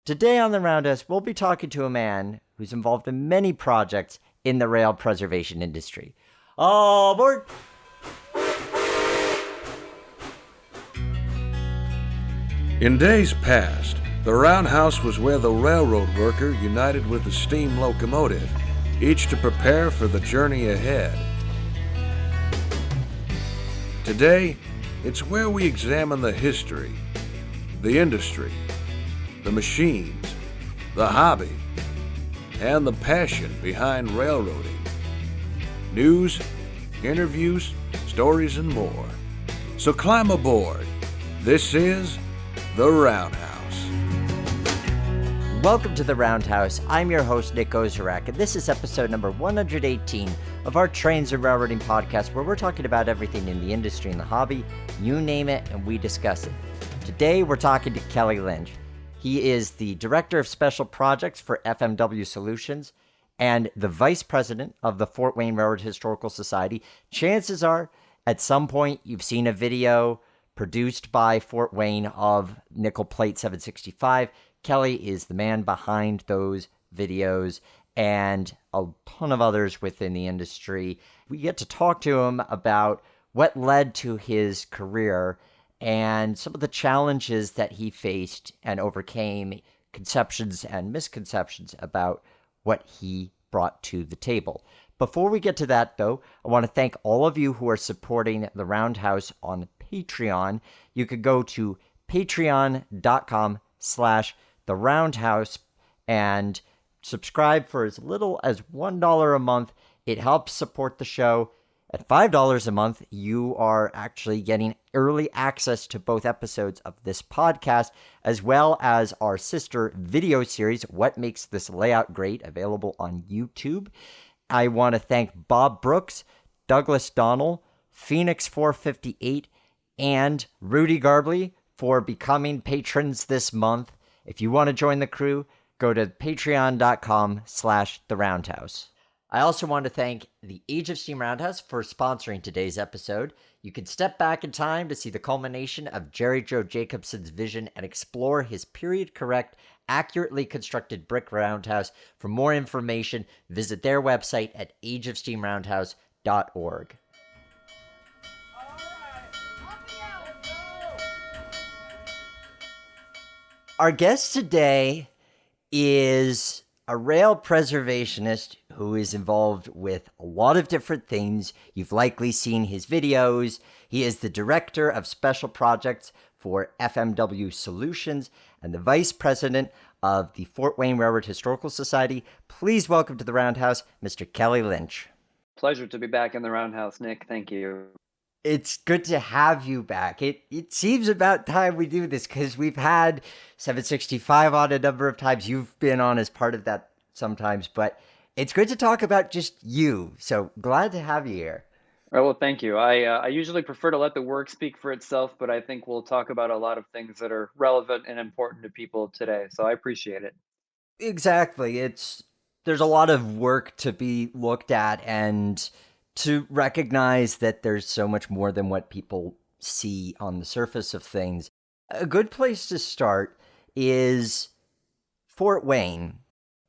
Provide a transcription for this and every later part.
Today on the Roundhouse, we'll be talking to a man who's involved in many projects in the rail preservation industry. All aboard! In days past, the roundhouse was where the railroad worker united with the steam locomotive, each to prepare for the journey ahead. Today, it's where we examine the history, the industry, the machines, the hobby, and the passion behind railroading. News, interviews, stories, and more. So climb aboard. This is The Roundhouse. Welcome to the Roundhouse. I'm your host, Nick Ozerak, and this is episode number 118 of our Trains and Railroading podcast, where we're talking about everything in the industry and the hobby. You name it, and we discuss it. Today, we're talking to Kelly Lynch. He is the Director of Special Projects for FMW Solutions and the Vice President of the Fort Wayne Railroad Historical Society. Chances are, at some point, you've seen a video produced by Fort Wayne of Nickel Plate 765. Kelly is the man behind those videos and a ton of others within the industry. We get to talk to him about what led to his career and some of the challenges that he faced and overcame, conceptions and misconceptions about what he brought to the table. Before we get to that, though, I want to thank all of you who are supporting the Roundhouse on Patreon. You could go to patreon.com/the Roundhouse and subscribe for as little as $1 a month. It helps support the show. At $5 a month, you are actually getting early access to both episodes of this podcast, as well as our sister video series, What Makes This Layout Great, available on YouTube. I want to thank Bob Brooks, Douglas Donnell, Phoenix458, and Rudy Garbley for becoming patrons this month. If you want to join the crew, go to patreon.com/the Roundhouse. I also want to thank the Age of Steam Roundhouse for sponsoring today's episode. You can step back in time to see the culmination of Jerry Joe Jacobson's vision and explore his period-correct, accurately constructed brick roundhouse. For more information, visit their website at ageofsteamroundhouse.org. Our guest today is a rail preservationist who is involved with a lot of different things. You've likely seen his videos. He is the Director of Special Projects for FMW Solutions and the Vice President of the Fort Wayne Railroad Historical Society. Please welcome to the Roundhouse, Mr. Kelly Lynch. Pleasure to be back in the Roundhouse, Nick. Thank you. It's good to have you back. It seems about time we do this because we've had 765 on a number of times. You've been on as part of that sometimes, but it's good to talk about just you. So glad to have you here. Oh, well, thank you. I usually prefer to let the work speak for itself, but I think we'll talk about a lot of things that are relevant and important to people today. So I appreciate it. Exactly. There's a lot of work to be looked at and to recognize that there's so much more than what people see on the surface of things. A good place to start is Fort Wayne.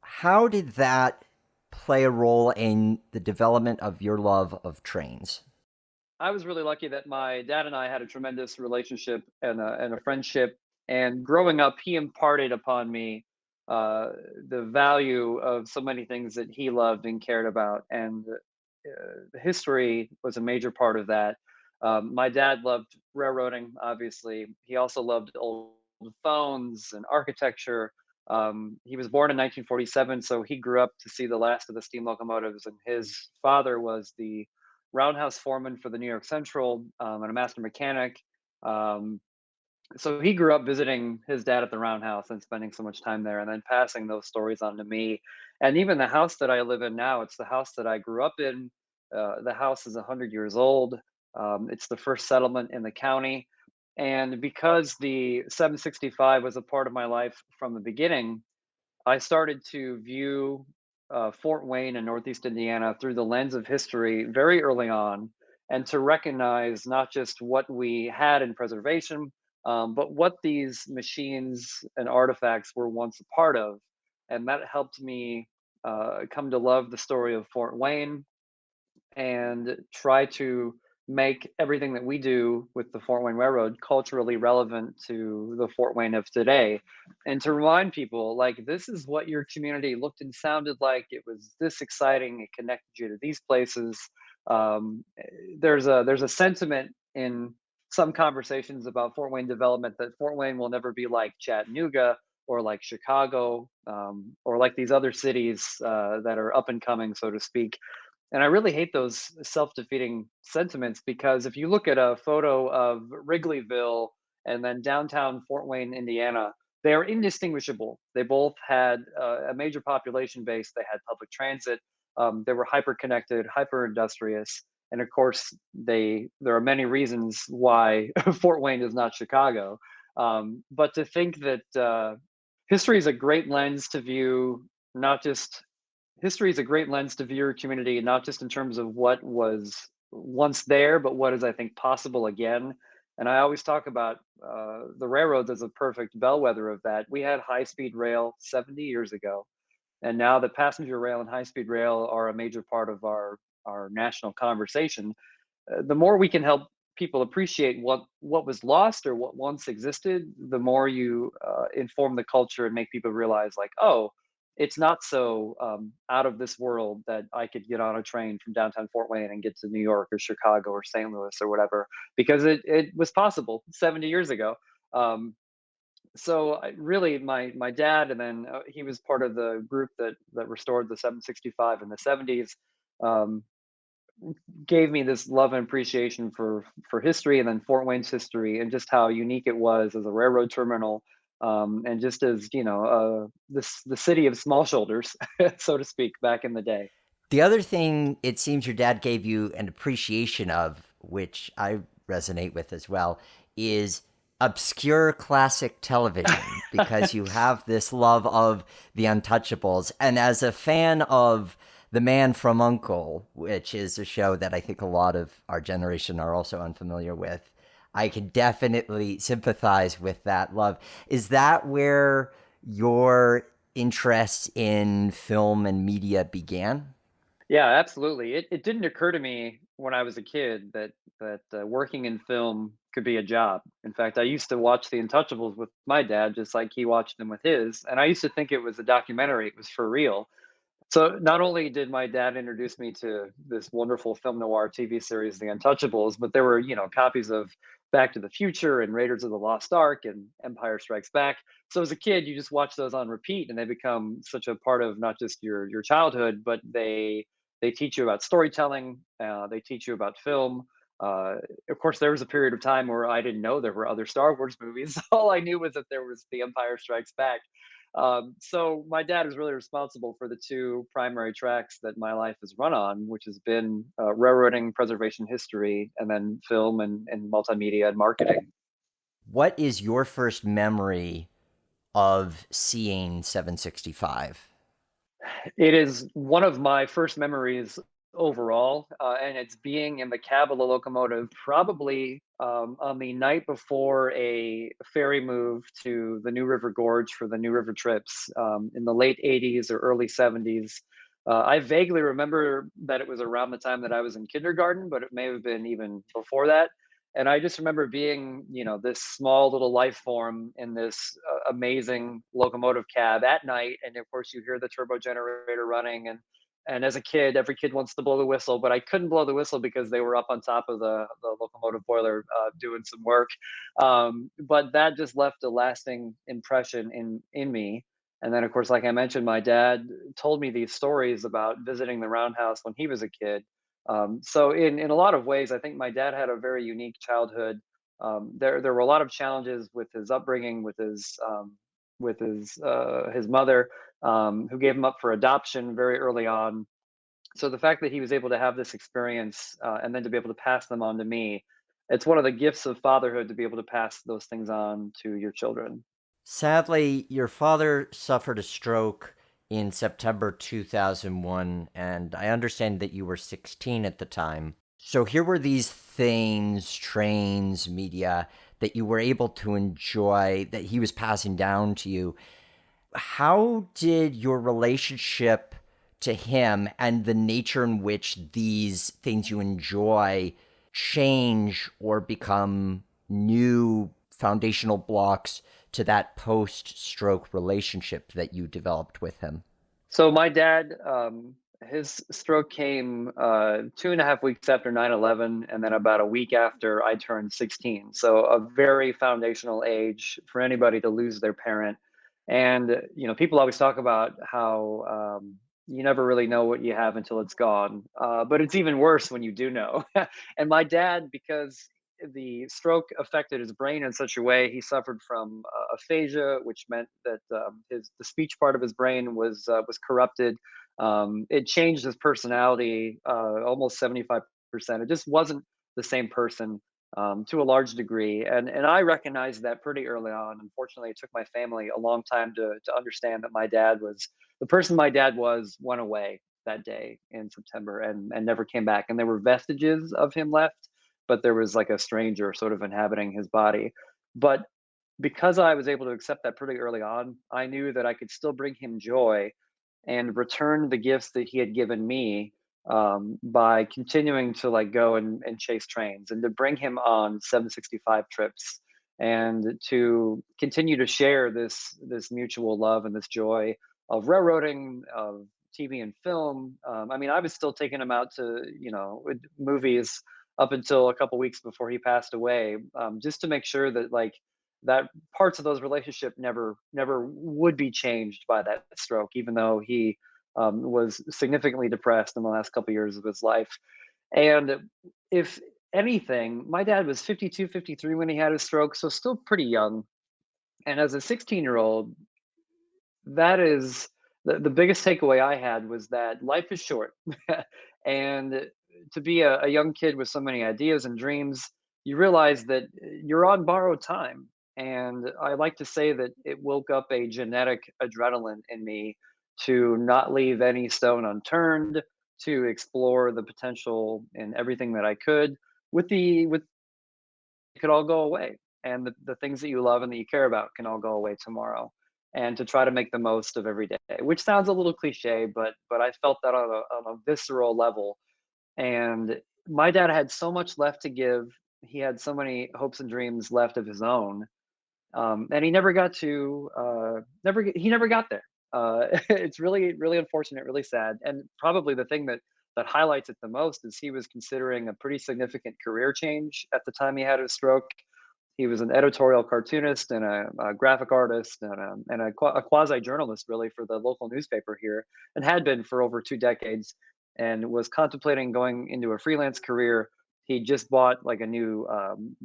How did that play a role in the development of your love of trains? I was really lucky that my dad and I had a tremendous relationship and a friendship. And growing up, he imparted upon me the value of so many things that he loved and cared about. And history was a major part of that. My dad loved railroading, obviously. He also loved old phones and architecture. He was born in 1947, so he grew up to see the last of the steam locomotives. And his father was the roundhouse foreman for the New York Central and a master mechanic. So he grew up visiting his dad at the roundhouse and spending so much time there, and then passing those stories on to me. And even the house that I live in now, it's the house that I grew up in. The house is 100 years old. It's the first settlement in the county. And because the 765 was a part of my life from the beginning, I started to view Fort Wayne in Northeast Indiana through the lens of history very early on, and to recognize not just what we had in preservation, but what these machines and artifacts were once a part of. And that helped me come to love the story of Fort Wayne and try to make everything that we do with the Fort Wayne Railroad culturally relevant to the Fort Wayne of today. And to remind people, like, this is what your community looked and sounded like. It was this exciting. It connected you to these places. There's a sentiment in some conversations about Fort Wayne development that Fort Wayne will never be like Chattanooga or like Chicago, or like these other cities that are up and coming, so to speak. And I really hate those self-defeating sentiments, because if you look at a photo of Wrigleyville and then downtown Fort Wayne, Indiana, they are indistinguishable. They both had a major population base. They had public transit. They were hyper connected, hyper industrious, and of course, there are many reasons why Fort Wayne is not Chicago. But to think that history is a great lens to view not just history is a great lens to view your community, not just in terms of what was once there, but what is, I think, possible again. And I always talk about the railroads as a perfect bellwether of that. We had high speed rail 70 years ago, and now that passenger rail and high speed rail are a major part of our national conversation. The more we can help people appreciate what was lost or what once existed, the more you inform the culture and make people realize, like, oh, it's not so out of this world that I could get on a train from downtown Fort Wayne and get to New York or Chicago or St. Louis or whatever, because it was possible 70 years ago. Um, so really, my dad, and then he was part of the group that restored the 765 in the 70s. Um, Gave me this love and appreciation for history, and then Fort Wayne's history, and just how unique it was as a railroad terminal, and just as the city of small shoulders, so to speak, back in the day. The other thing it seems your dad gave you an appreciation of, which I resonate with as well, is obscure classic television, because you have this love of the Untouchables. And as a fan of The Man from Uncle, which is a show that I think a lot of our generation are also unfamiliar with, I can definitely sympathize with that love. Is that where your interest in film and media began? Yeah, absolutely. It didn't occur to me when I was a kid that working in film could be a job. In fact, I used to watch The Untouchables with my dad, just like he watched them with his, and I used to think it was a documentary. It was for real. So not only did my dad introduce me to this wonderful film noir TV series, The Untouchables, but there were, copies of Back to the Future and Raiders of the Lost Ark and Empire Strikes Back. So as a kid, you just watch those on repeat, and they become such a part of not just your childhood, but they teach you about storytelling. They teach you about film. Uh, of course, there was a period of time where I didn't know there were other Star Wars movies. All I knew was that there was The Empire Strikes Back. So my dad is really responsible for the two primary tracks that my life has run on, which has been railroading, preservation history, and then film and multimedia and marketing. What is your first memory of seeing 765? It is one of my first memories overall, and it's being in the cab of the locomotive, probably on the night before a ferry move to the New River Gorge for the New River trips in the late 80s or early 70s. I vaguely remember that it was around the time that I was in kindergarten, but it may have been even before that. And I just remember being, this small little life form in this amazing locomotive cab at night, and of course you hear the turbo generator running, and as a kid, every kid wants to blow the whistle, but I couldn't blow the whistle because they were up on top of the locomotive boiler doing some work. But that just left a lasting impression in me. And then, of course, like I mentioned, my dad told me these stories about visiting the roundhouse when he was a kid. So in a lot of ways, I think my dad had a very unique childhood. There were a lot of challenges with his upbringing, with his mother, who gave him up for adoption very early on. So the fact that he was able to have this experience and then to be able to pass them on to me, it's one of the gifts of fatherhood to be able to pass those things on to your children. Sadly, your father suffered a stroke in September 2001, and I understand that you were 16 at the time. So here were these things, trains, media, that you were able to enjoy, that he was passing down to you. How did your relationship to him and the nature in which these things you enjoy change or become new foundational blocks to that post-stroke relationship that you developed with him? So my dad, his stroke came 2.5 weeks after 9/11, and then about a week after I turned 16. So a very foundational age for anybody to lose their parent. And people always talk about how you never really know what you have until it's gone, but it's even worse when you do know. And my dad, because the stroke affected his brain in such a way, he suffered from aphasia, which meant that the speech part of his brain was corrupted. It changed his personality almost 75%. It just wasn't the same person to a large degree, and I recognized that pretty early on. Unfortunately, it took my family a long time to understand that my dad was the person my dad was went away that day in September and never came back, and there were vestiges of him left, but there was like a stranger sort of inhabiting his body. But because I was able to accept that pretty early on, I knew that I could still bring him joy and return the gifts that he had given me by continuing to like go and chase trains and to bring him on 765 trips and to continue to share this mutual love and this joy of railroading, of TV and film. I mean, I was still taking him out to movies up until a couple weeks before he passed away, just to make sure that like that parts of those relationship never would be changed by that stroke, even though he was significantly depressed in the last couple years of his life. And if anything, my dad was 52, 53 when he had his stroke, so still pretty young. And as a 16-year-old, that is the biggest takeaway I had was that life is short. And to be a young kid with so many ideas and dreams, you realize that you're on borrowed time. And I like to say that it woke up a genetic adrenaline in me to not leave any stone unturned, to explore the potential in everything that I could, with it could all go away. And the things that you love and that you care about can all go away tomorrow. And to try to make the most of every day, which sounds a little cliche, but I felt that on a visceral level. And my dad had so much left to give. He had so many hopes and dreams left of his own, and he never got to he never got there. It's really really unfortunate, really sad, and probably the thing that highlights it the most is he was considering a pretty significant career change at the time he had his stroke. He was an editorial cartoonist and a graphic artist and a quasi journalist, really, for the local newspaper here, and had been for over 2 decades, and was contemplating going into a freelance career. He just bought like a new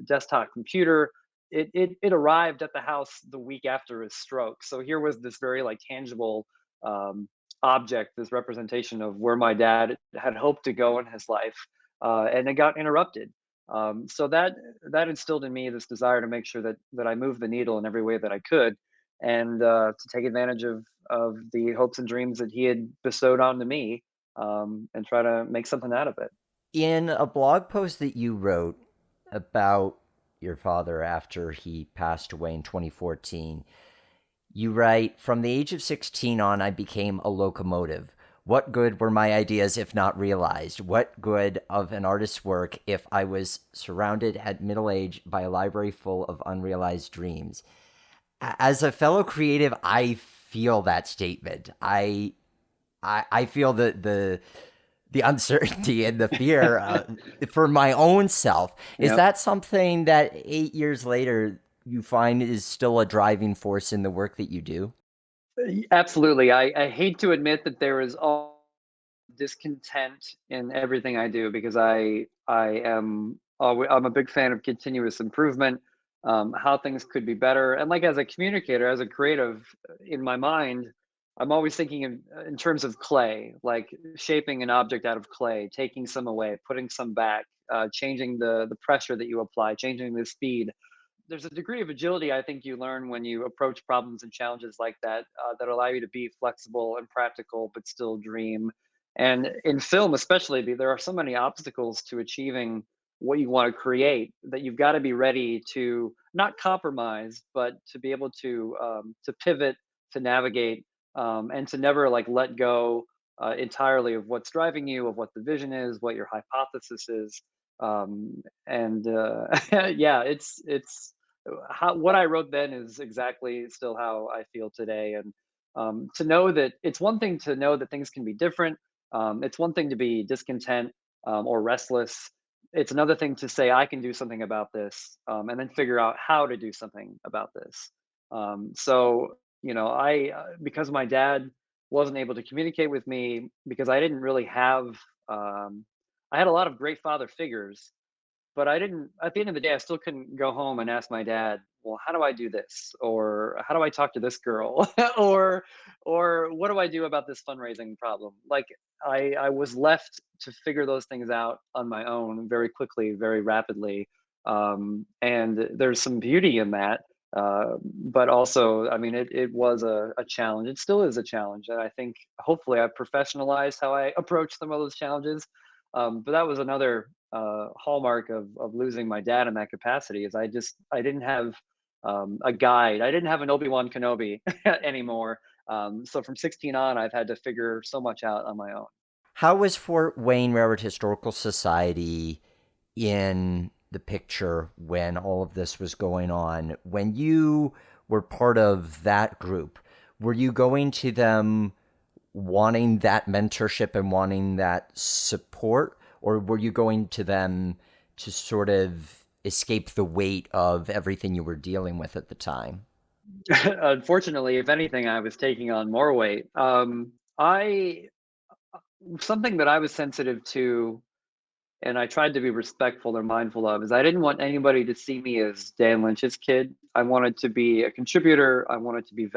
desktop computer. It arrived at the house the week after his stroke. So here was this very like tangible um, object, this representation of where my dad had hoped to go in his life, and it got interrupted. So that instilled in me this desire to make sure that I moved the needle in every way that I could, and to take advantage of the hopes and dreams that he had bestowed onto me, and try to make something out of it. In a blog post that you wrote about your father after he passed away in 2014, you write, "From the age of 16 on, I became a locomotive. What good were my ideas if not realized? What good of an artist's work if I was surrounded at middle age by a library full of unrealized dreams?" As a fellow creative, I feel that statement. I feel the uncertainty and the fear for my own self. Is Yep. that something that 8 years later you find is still a driving force in the work that you do? Absolutely. I hate to admit that there is all discontent in everything I do because I'm a big fan of continuous improvement, how things could be better, and like as a communicator, as a creative, in my mind, I'm always thinking in terms of clay, like shaping an object out of clay, taking some away, putting some back, changing the pressure that you apply, changing the speed. There's a degree of agility I think you learn when you approach problems and challenges like that, that allow you to be flexible and practical, but still dream. And in film, especially, there are so many obstacles to achieving what you want to create, that you've got to be ready to not compromise, but to be able to pivot, to navigate, and to never like let go entirely of what's driving you, of what the vision is, what your hypothesis is. And Yeah, it's how what I wrote then is exactly still how I feel today. And to know that it's one thing to know that things can be different. It's one thing to be discontent or restless. It's another thing to say I can do something about this, and then figure out how to do something about this. So I because my dad wasn't able to communicate with me because I didn't really have. I had a lot of great father figures, but I didn't at the end of the day, I still couldn't go home and ask my dad, "Well, how do I do this?" Or "How do I talk to this girl?" or "What do I do about this fundraising problem?" Like I was left to figure those things out on my own very quickly, very rapidly. And there's some beauty in that. But also, I mean, it was a challenge. It still is a challenge. And I think hopefully I've professionalized how I approach some of those challenges. But that was another hallmark of losing my dad in that capacity is I didn't have a guide. I didn't have an Obi-Wan Kenobi anymore. So from 16 on, I've had to figure so much out on my own. How was Fort Wayne Railroad Historical Society in the picture when all of this was going on? When you were part of that group, were you going to them wanting that mentorship and wanting that support, or were you going to them to sort of escape the weight of everything you were dealing with at the time? Unfortunately, if anything, I was taking on more weight. I Something that I was sensitive to and I tried to be respectful or mindful of is I didn't want anybody to see me as Dan Lynch's kid. I wanted to be a contributor. I wanted to be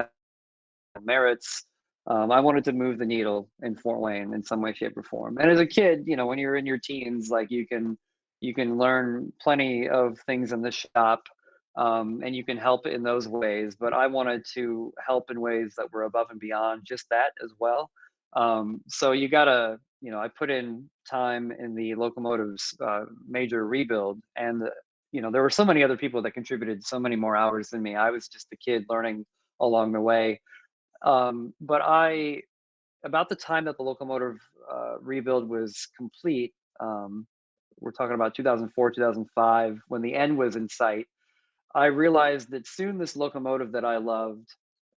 merits. I wanted to move the needle in Fort Wayne in some way, shape, or form. And as a kid, when you're in your teens, like you can learn plenty of things in the shop, and you can help in those ways. But I wanted to help in ways that were above and beyond just that as well. So you gotta, I put in time in the locomotive's major rebuild, and there were so many other people that contributed so many more hours than me. I was just a kid learning along the way. But about the time that the locomotive rebuild was complete, um, we're talking about 2004, 2005, when the end was in sight, I realized that soon this locomotive that I loved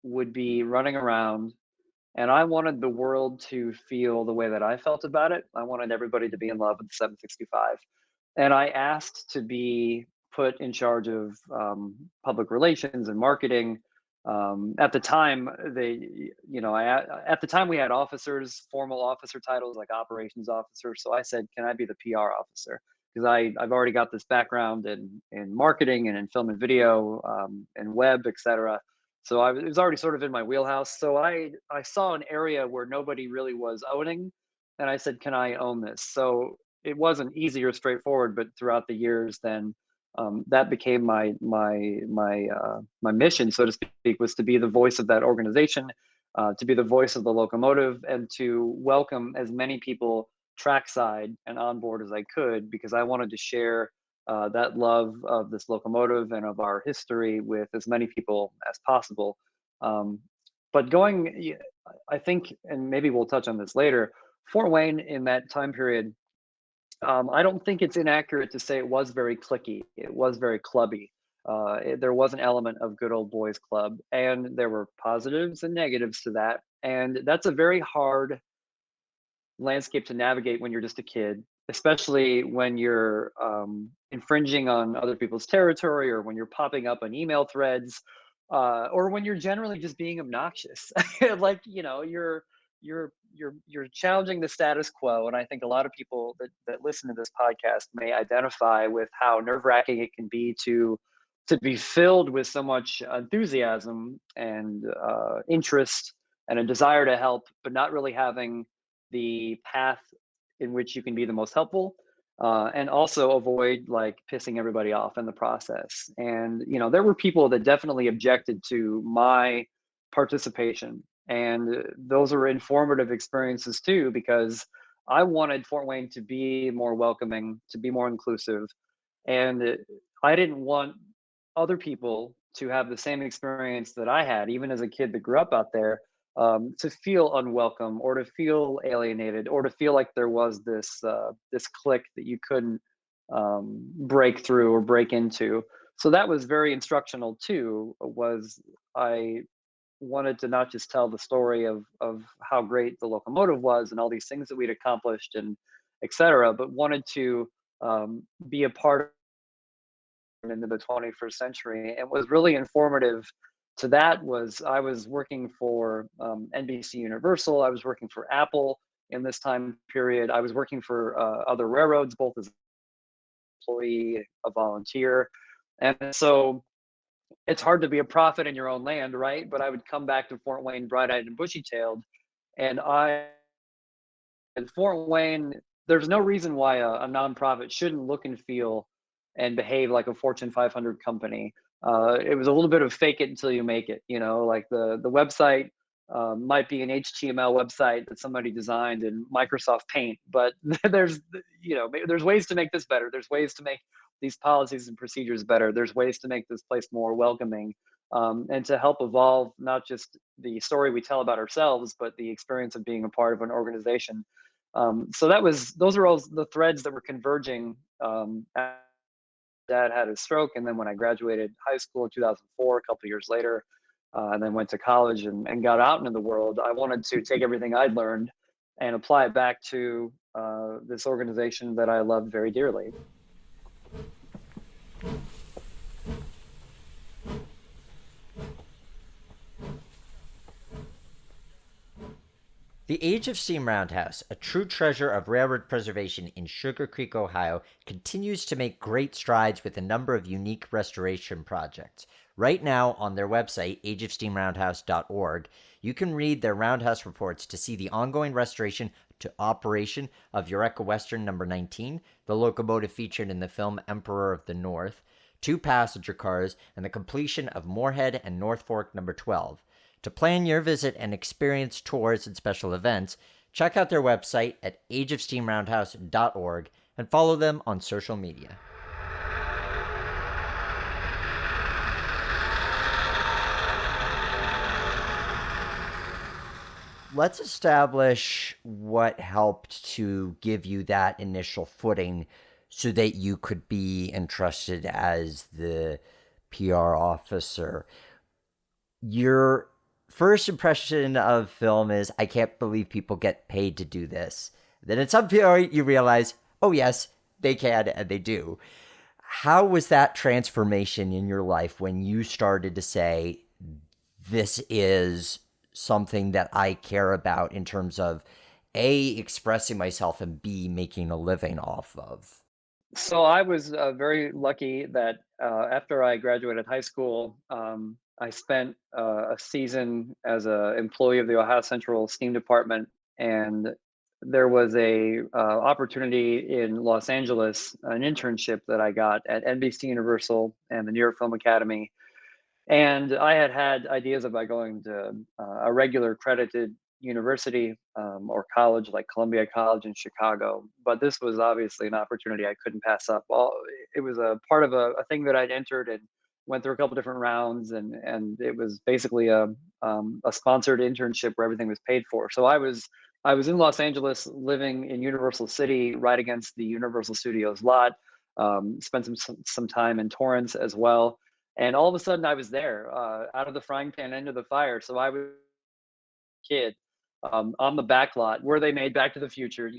would be running around, and I wanted the world to feel the way that I felt about it. I wanted everybody to be in love with the 765. And I asked to be put in charge of public relations and marketing. At the time, at the time we had officers, formal officer titles like operations officer. So I said, "Can I be the PR officer?" Because I've already got this background in marketing and in film and video and web, etc. So it was already sort of in my wheelhouse. So I saw an area where nobody really was owning, and I said, "Can I own this?" So it wasn't easy or straightforward, but throughout the years, then that became my mission, so to speak, was to be the voice of that organization, to be the voice of the locomotive, and to welcome as many people trackside and on board as I could, because I wanted to share that love of this locomotive and of our history with as many people as possible. Um, but I think, and maybe we'll touch on this later, Fort Wayne in that time period, I don't think it's inaccurate to say it was very clicky. It was very clubby. There was an element of good old boys club, and there were positives and negatives to that. And that's a very hard landscape to navigate when you're just a kid, especially when you're infringing on other people's territory, or when you're popping up on email threads, or when you're generally just being obnoxious. Like you're challenging the status quo. And I think a lot of people that listen to this podcast may identify with how nerve-wracking it can be to be filled with so much enthusiasm and interest and a desire to help, but not really having the path in which you can be the most helpful, and also avoid like pissing everybody off in the process. And there were people that definitely objected to my participation, and those are informative experiences too, because I wanted Fort Wayne to be more welcoming, to be more inclusive, and I didn't want other people to have the same experience that I had, even as a kid that grew up out there, to feel unwelcome or to feel alienated or to feel like there was this clique that you couldn't break through or break into. So that was very instructional too. Was I wanted to not just tell the story of how great the locomotive was and all these things that we'd accomplished and et cetera, but wanted to be a part of into the 21st century. And was really informative to that was I was working for NBC Universal. I was working for Apple in this time period. I was working for other railroads, both as an employee, a volunteer. And so it's hard to be a prophet in your own land, right? But I would come back to Fort Wayne bright-eyed and bushy-tailed, and I in Fort Wayne, there's no reason why a nonprofit shouldn't look and feel and behave like a Fortune 500 company. It was a little bit of fake it until you make it. You know, like the website might be an HTML website that somebody designed in Microsoft Paint, but there's there's ways to make this better. There's ways to make these policies and procedures better. There's ways to make this place more welcoming, and to help evolve not just the story we tell about ourselves, but the experience of being a part of an organization. So those are all the threads that were converging. Dad had his stroke, and then when I graduated high school in 2004, a couple of years later, and then went to college and got out into the world, I wanted to take everything I'd learned and apply it back to this organization that I loved very dearly. The Age of Steam Roundhouse, a true treasure of railroad preservation in Sugar Creek, Ohio, continues to make great strides with a number of unique restoration projects. Right now, on their website, ageofsteamroundhouse.org, you can read their roundhouse reports to see the ongoing restoration to operation of Eureka Western number 19, the locomotive featured in the film Emperor of the North, 2 passenger cars, and the completion of Moorhead and North Fork number 12. To plan your visit and experience tours and special events, check out their website at ageofsteamroundhouse.org and follow them on social media. Let's establish what helped to give you that initial footing so that you could be entrusted as the PR officer. Your first impression of film is, I can't believe people get paid to do this. Then at some point you realize, oh yes, they can and they do. How was that transformation in your life when you started to say, this is something that I care about in terms of A, expressing myself, and B, making a living off of? So I was very lucky that after I graduated high school, I spent a season as an employee of the Ohio Central Steam Department, and there was a opportunity in Los Angeles, an internship that I got at NBC Universal and the New York Film Academy. And I had ideas about going to a regular accredited university or college like Columbia College in Chicago. But this was obviously an opportunity I couldn't pass up. Well, it was a part of a thing that I'd entered and went through a couple different rounds, and it was basically a sponsored internship where everything was paid for. So I was in Los Angeles, living in Universal City, right against the Universal Studios lot. Spent some time in Torrance as well, and all of a sudden I was there, out of the frying pan into the fire. So I was a kid on the back lot where they made Back to the Future,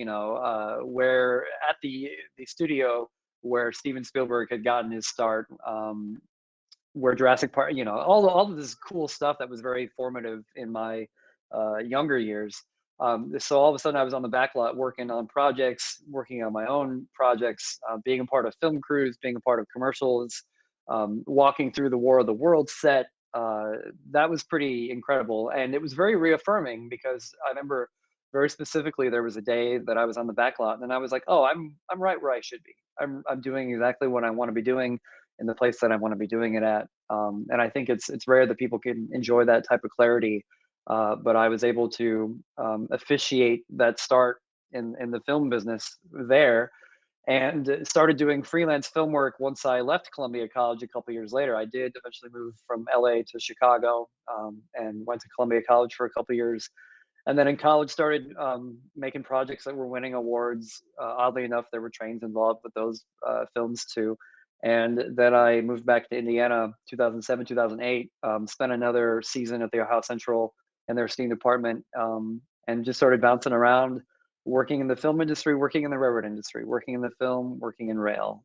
where at the studio where Steven Spielberg had gotten his start, where Jurassic Park, all of this cool stuff that was very formative in my younger years. So all of a sudden I was on the back lot working on projects, working on my own projects, being a part of film crews, being a part of commercials, walking through the War of the Worlds set. That was pretty incredible, and it was very reaffirming because I remember very specifically there was a day that I was on the back lot, and I was like, "Oh, I'm right where I should be. I'm doing exactly what I want to be doing in the place that I want to be doing it at." And I think it's rare that people can enjoy that type of clarity, but I was able to officiate that start in the film business there, and started doing freelance film work once I left Columbia College a couple years later. I did eventually move from LA to Chicago, and went to Columbia College for a couple years. And then in college, started making projects that were winning awards. Oddly enough, there were trains involved with those films too. And then I moved back to Indiana, 2007, 2008. Spent another season at the Ohio Central in their steam department, and just started bouncing around, working in the film industry, working in the railroad industry, working in the film, working in rail,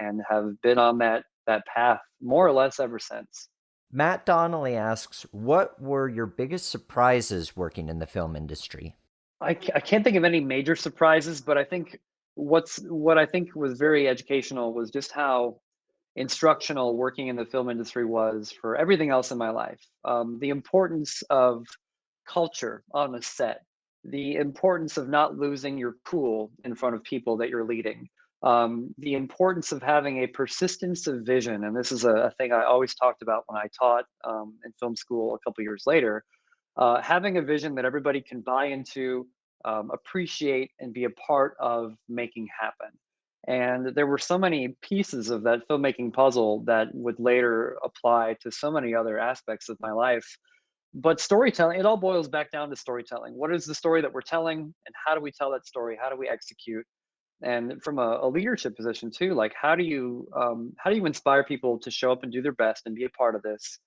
and have been on that path more or less ever since. Matt Donnelly asks, what were your biggest surprises working in the film industry? I can't think of any major surprises, but I think what I think was very educational was just how instructional working in the film industry was for everything else in my life. The importance of culture on a set, the importance of not losing your cool in front of people that you're leading, the importance of having a persistence of vision. And this is a thing I always talked about when I taught in film school a couple years later. Having a vision that everybody can buy into, appreciate, and be a part of making happen. And there were so many pieces of that filmmaking puzzle that would later apply to so many other aspects of my life. But storytelling, it all boils back down to storytelling. What is the story that we're telling, and how do we tell that story? How do we execute? And from a leadership position too, like how do you inspire people to show up and do their best and be a part of this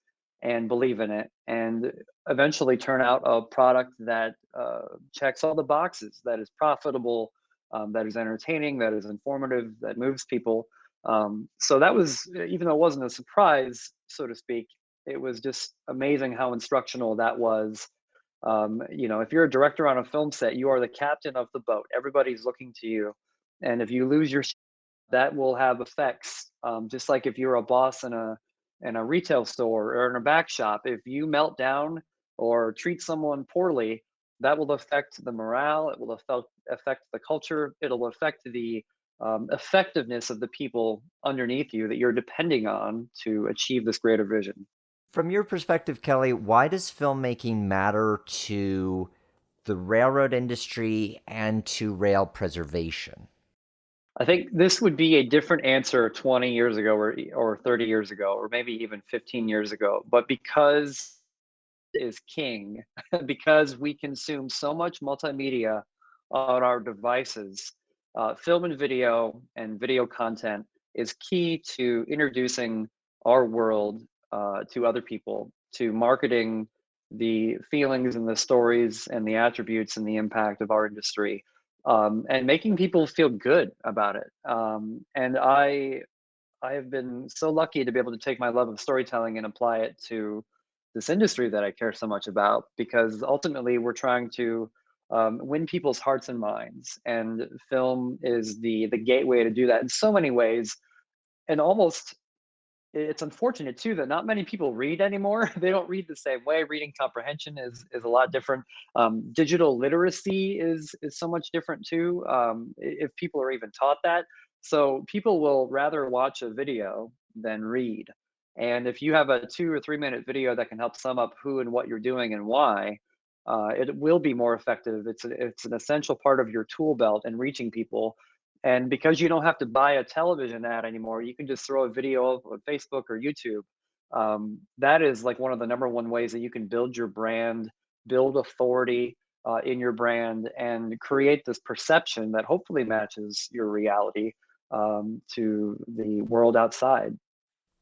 and believe in it, and eventually turn out a product that checks all the boxes, that is profitable, that is entertaining, that is informative, that moves people. So that was, even though it wasn't a surprise, so to speak, it was just amazing how instructional that was. If you're a director on a film set, you are the captain of the boat. Everybody's looking to you, and if you lose your that will have effects. Just like if you're a boss in a retail store or in a back shop, if you melt down or treat someone poorly, that will affect the morale. It will affect the culture. It'll affect the effectiveness of the people underneath you that you're depending on to achieve this greater vision. From your perspective, Kelly, why does filmmaking matter to the railroad industry and to rail preservation? I think this would be a different answer 20 years ago, or 30 years ago, or maybe even 15 years ago. But because is king, because we consume so much multimedia on our devices, film and video content is key to introducing our world to other people, to marketing the feelings and the stories and the attributes and the impact of our industry, and making people feel good about it. And I have been so lucky to be able to take my love of storytelling and apply it to this industry that I care so much about, because ultimately we're trying to win people's hearts and minds, and film is the gateway to do that in so many ways. And almost, it's unfortunate too that not many people read anymore. They don't read the same way. Reading comprehension is a lot different. Digital literacy is so much different too, if people are even taught that. So people will rather watch a video than read. And if you have a 2 or 3 minute video that can help sum up who and what you're doing and why, it will be more effective. It's an essential part of your tool belt in reaching people. And because you don't have to buy a television ad anymore, you can just throw a video up on Facebook or YouTube. That is like one of the number one ways that you can build your brand, build authority in your brand, and create this perception that hopefully matches your reality, to the world outside.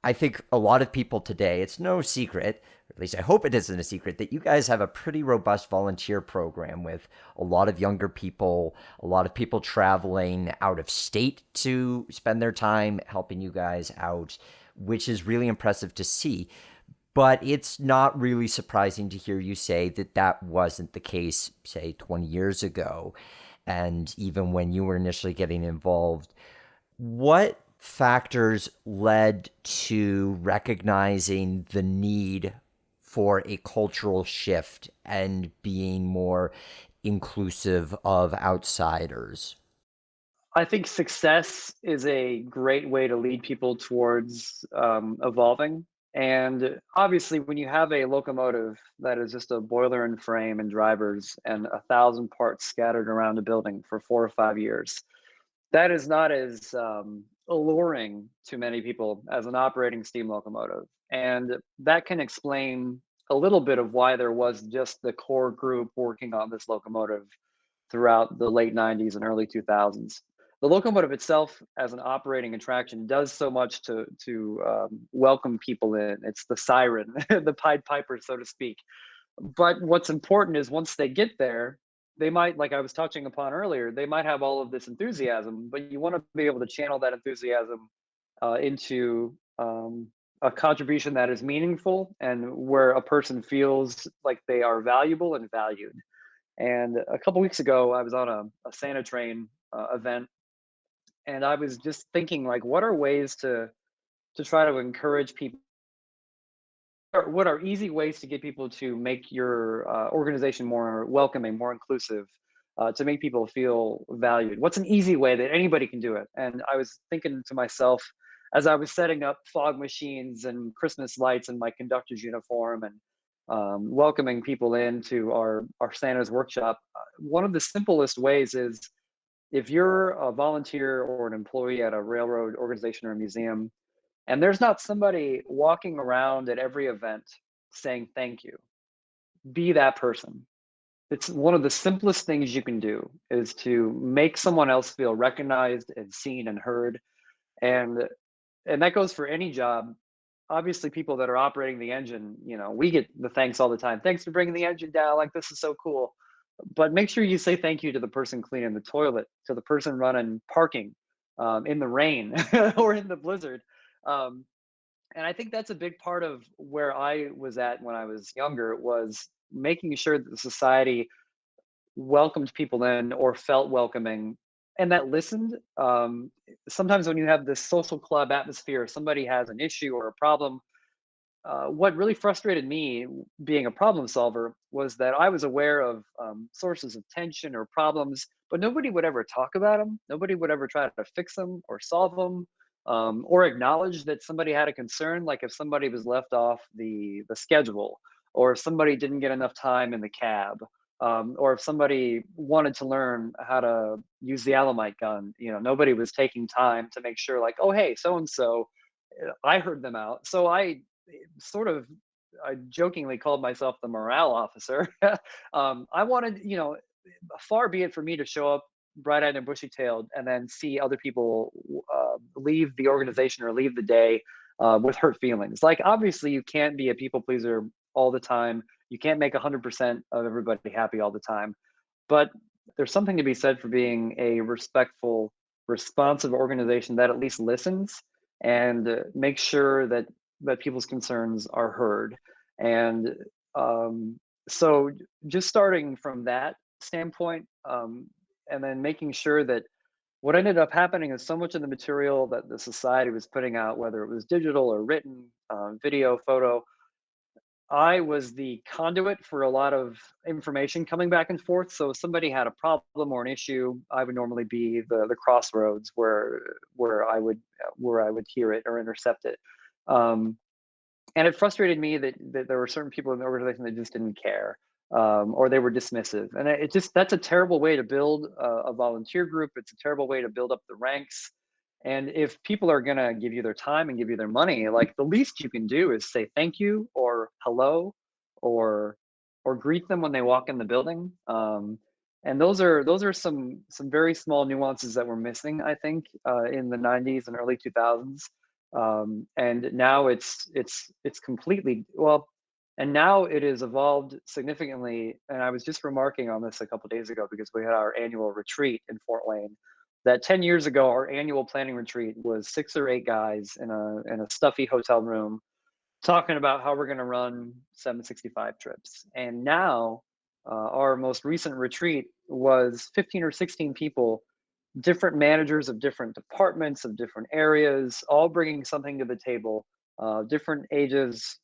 I think a lot of people today, it's no secret, or at least I hope it isn't a secret, that you guys have a pretty robust volunteer program with a lot of younger people, a lot of people traveling out of state to spend their time helping you guys out, which is really impressive to see. But it's not really surprising to hear you say that that wasn't the case, say, 20 years ago, and even when you were initially getting involved. What factors led to recognizing the need for a cultural shift and being more inclusive of outsiders? I think success is a great way to lead people towards evolving. And obviously, when you have a locomotive that is just a boiler and frame and drivers and 1,000 parts scattered around a building for 4 or 5 years, that is not as alluring to many people as an operating steam locomotive. And that can explain a little bit of why there was just the core group working on this locomotive throughout the late 90s and early 2000s. The locomotive itself, as an operating attraction, does so much to welcome people in. It's the siren, the Pied Piper, so to speak. But what's important is once they get there, they might, like I was touching upon earlier, they might have all of this enthusiasm, but you want to be able to channel that enthusiasm into a contribution that is meaningful and where a person feels like they are valuable and valued. And a couple weeks ago, I was on a Santa train event, and I was just thinking, like, what are ways to try to encourage people? What are easy ways to get people to make your organization more welcoming, more inclusive, to make people feel valued? What's an easy way that anybody can do it? And I was thinking to myself as I was setting up fog machines and Christmas lights in my conductor's uniform and welcoming people into our Santa's workshop. One of the simplest ways is if you're a volunteer or an employee at a railroad organization or a museum, and there's not somebody walking around at every event saying thank you, be that person. It's one of the simplest things you can do is to make someone else feel recognized and seen and heard. And and that goes for any job. Obviously, people that are operating the engine, we get the thanks all the time. Thanks for bringing the engine down. Like, this is so cool. But make sure you say thank you to the person cleaning the toilet, to the person running parking in the rain or in the blizzard. Um, and I think that's a big part of where I was at when I was younger, was making sure that the society welcomed people in or felt welcoming and that listened. Sometimes when you have this social club atmosphere, if somebody has an issue or a problem, what really frustrated me being a problem solver was that I was aware of sources of tension or problems, but nobody would ever talk about them. Nobody would ever try to fix them or solve them, or acknowledge that somebody had a concern. Like if somebody was left off the schedule, or if somebody didn't get enough time in the cab, or if somebody wanted to learn how to use the Alamite gun, nobody was taking time to make sure, like, oh, hey, so and so, I heard them out. So sort of I jokingly called myself the morale officer. I wanted, far be it for me to show up bright-eyed and bushy-tailed and then see other people leave the organization or leave the day with hurt feelings. Like, obviously, you can't be a people pleaser all the time. You can't make 100% of everybody happy all the time. But there's something to be said for being a respectful, responsive organization that at least listens and makes sure that people's concerns are heard. And so just starting from that standpoint, and then making sure that what ended up happening is so much of the material that the society was putting out, whether it was digital or written, video, photo, I was the conduit for a lot of information coming back and forth. So if somebody had a problem or an issue, I would normally be the crossroads where I would hear it or intercept it. Um, and it frustrated me that there were certain people in the organization that just didn't care, or they were dismissive. And it just, that's a terrible way to build a volunteer group. It's a terrible way to build up the ranks. And if people are going to give you their time and give you their money, like, the least you can do is say thank you or hello, or greet them when they walk in the building. And those are some very small nuances that were missing, I think, in the 90s and early 2000s. And now it's completely, well, and now it has evolved significantly. And I was just remarking on this a couple days ago because we had our annual retreat in Fort Wayne. That 10 years ago, our annual planning retreat was 6 or 8 guys in a stuffy hotel room talking about how we're going to run 765 trips. And now, our most recent retreat was 15 or 16 people, different managers of different departments of different areas, all bringing something to the table, different ages,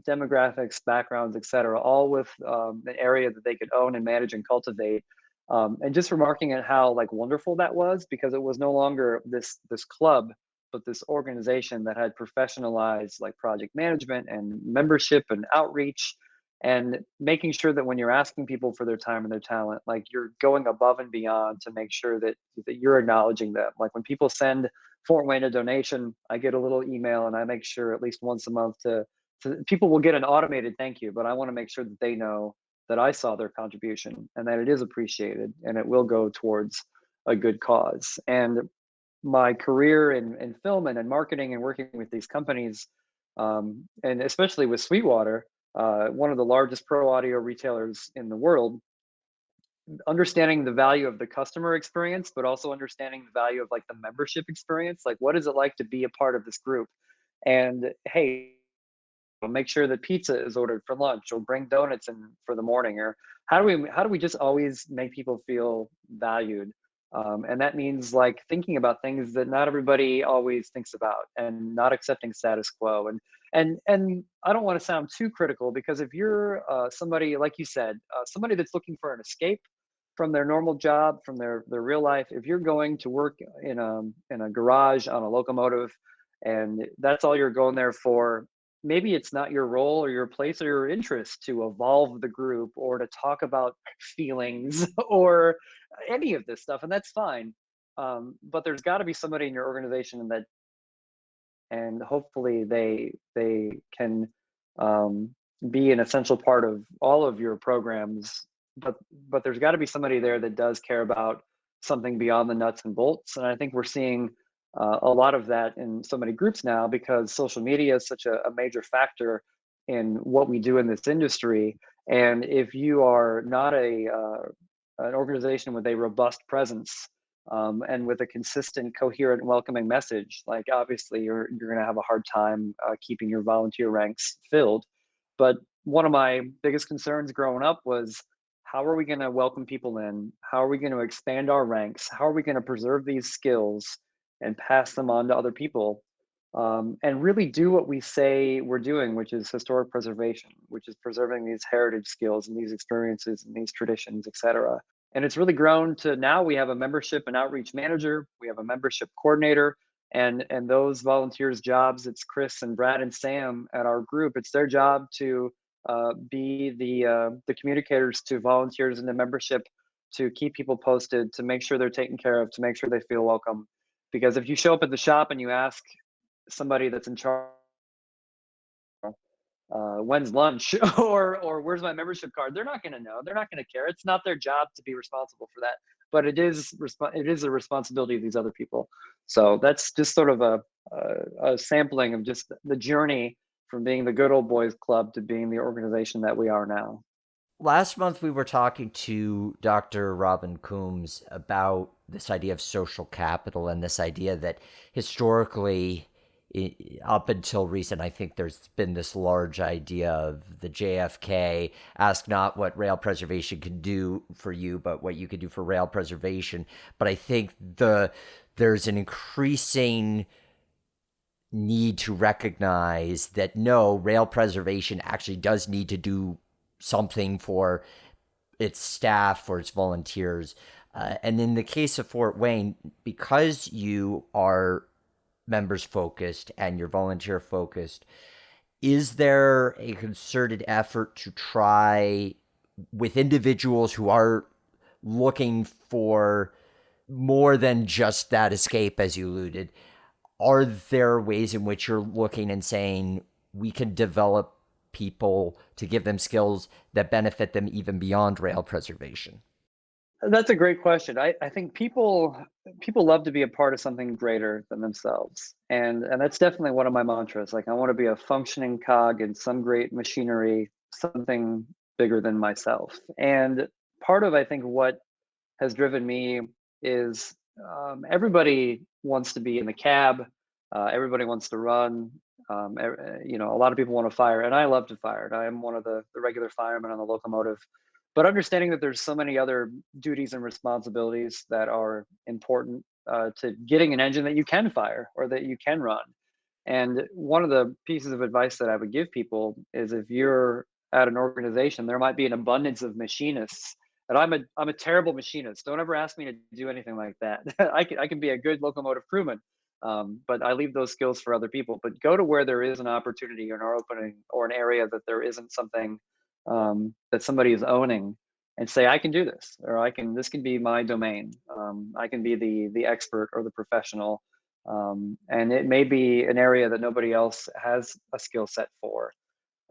demographics, backgrounds, etc., all with an area that they could own and manage and cultivate. And just remarking at how, like, wonderful that was, because it was no longer this club, but this organization that had professionalized like project management and membership and outreach, and making sure that when you're asking people for their time and their talent, like you're going above and beyond to make sure that you're acknowledging them. Like when people send Fort Wayne a donation, I get a little email and I make sure at least once a month to people will get an automated thank you, but I want to make sure that they know that I saw their contribution and that it is appreciated and it will go towards a good cause. And my career in film and in marketing and working with these companies, and especially with Sweetwater, one of the largest pro audio retailers in the world, understanding the value of the customer experience, but also understanding the value of like the membership experience. Like, what is it like to be a part of this group? And hey, make sure that pizza is ordered for lunch, or bring donuts in for the morning, or how do we just always make people feel valued? And that means like thinking about things that not everybody always thinks about, and not accepting status quo. And I don't want to sound too critical, because if you're somebody, like you said, somebody that's looking for an escape from their normal job, from their real life, if you're going to work in a garage on a locomotive, and that's all you're going there for, maybe it's not your role or your place or your interest to evolve the group or to talk about feelings or any of this stuff, and that's fine. But there's got to be somebody in your organization that, and hopefully they can um, be an essential part of all of your programs. But there's got to be somebody there that does care about something beyond the nuts and bolts, and I think we're seeing a lot of that in so many groups now, because social media is such a major factor in what we do in this industry. And if you are not an organization with a robust presence, and with a consistent, coherent, welcoming message, like obviously you're going to have a hard time keeping your volunteer ranks filled. But one of my biggest concerns growing up was, how are we going to welcome people in? How are we going to expand our ranks? How are we going to preserve these skills and pass them on to other people? And really do what we say we're doing, which is historic preservation, which is preserving these heritage skills and these experiences and these traditions, et cetera. And it's really grown to now we have a membership and outreach manager, we have a membership coordinator, and those volunteers' jobs, it's Chris and Brad and Sam at our group. It's their job to be the communicators to volunteers in the membership, to keep people posted, to make sure they're taken care of, to make sure they feel welcome. Because if you show up at the shop and you ask somebody that's in charge, when's lunch, or where's my membership card, they're not going to know. They're not going to care. It's not their job to be responsible for that, but it is a responsibility of these other people. So that's just sort of a sampling of just the journey from being the good old boys club to being the organization that we are now. Last month, we were talking to Dr. Robin Coombs about this idea of social capital, and this idea that historically, up until recent, I think there's been this large idea of the JFK, ask not what rail preservation can do for you, but what you can do for rail preservation. But I think there's an increasing need to recognize that no, rail preservation actually does need to do something for its staff, for its volunteers. And in the case of Fort Wayne, because you are members focused and you're volunteer focused, is there a concerted effort to try with individuals who are looking for more than just that escape, as you alluded? Are there ways in which you're looking and saying we can develop people to give them skills that benefit them even beyond rail preservation? That's a great question. I think people love to be a part of something greater than themselves. And that's definitely one of my mantras. Like, I want to be a functioning cog in some great machinery, something bigger than myself. And part of, I think, what has driven me is everybody wants to be in the cab. Everybody wants to run. A lot of people want to fire, and I love to fire. I am one of the regular firemen on the locomotive. But understanding that there's so many other duties and responsibilities that are important to getting an engine that you can fire or that you can run. And one of the pieces of advice that I would give people is, if you're at an organization, there might be an abundance of machinists. And I'm a terrible machinist. Don't ever ask me to do anything like that. I can be a good locomotive crewman, But I leave those skills for other people. But go to where there is an opportunity or an opening or an area that there isn't something that somebody is owning, and say, I can do this, or this can be my domain. I can be the expert or the professional. And it may be an area that nobody else has a skill set for.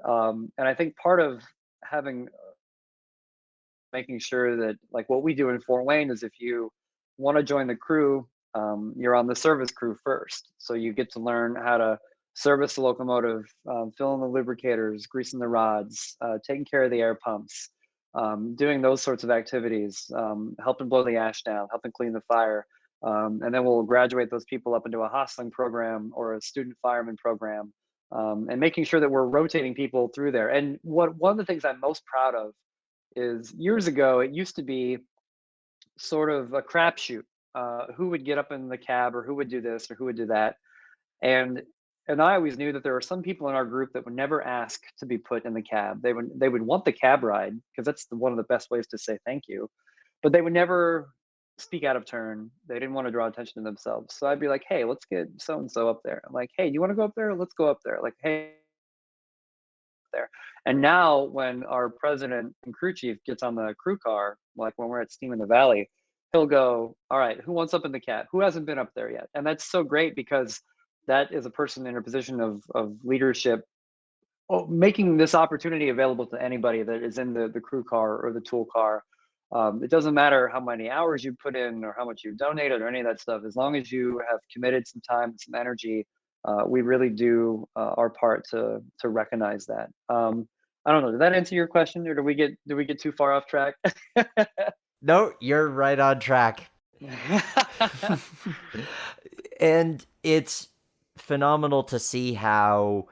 And I think part of having making sure that, like, what we do in Fort Wayne is, if you want to join the crew, you're on the service crew first. So you get to learn how to service the locomotive, fill in the lubricators, greasing the rods, taking care of the air pumps, doing those sorts of activities, helping blow the ash down, helping clean the fire. And then we'll graduate those people up into a hostling program or a student fireman program, and making sure that we're rotating people through there. And one of the things I'm most proud of is, years ago, it used to be sort of a crapshoot. Who would get up in the cab, or who would do this, or who would do that? And I always knew that there were some people in our group that would never ask to be put in the cab. They would want the cab ride, because that's one of the best ways to say thank you. But they would never speak out of turn. They didn't want to draw attention to themselves. So I'd be like, hey, let's get so and so up there. I'm like, hey, do you want to go up there? Let's go up there. Like, hey, there. And now, when our president and crew chief gets on the crew car, like when we're at Steam in the Valley, he'll go, all right, who wants up in the cab? Who hasn't been up there yet? And that's so great, because that is a person in a position of leadership, making this opportunity available to anybody that is in the crew car or the tool car. It doesn't matter how many hours you put in or how much you've donated or any of that stuff. As long as you have committed some time and some energy, we really do our part to recognize that. I don't know. Did that answer your question, or did we get too far off track? No, you're right on track. And it's phenomenal to see how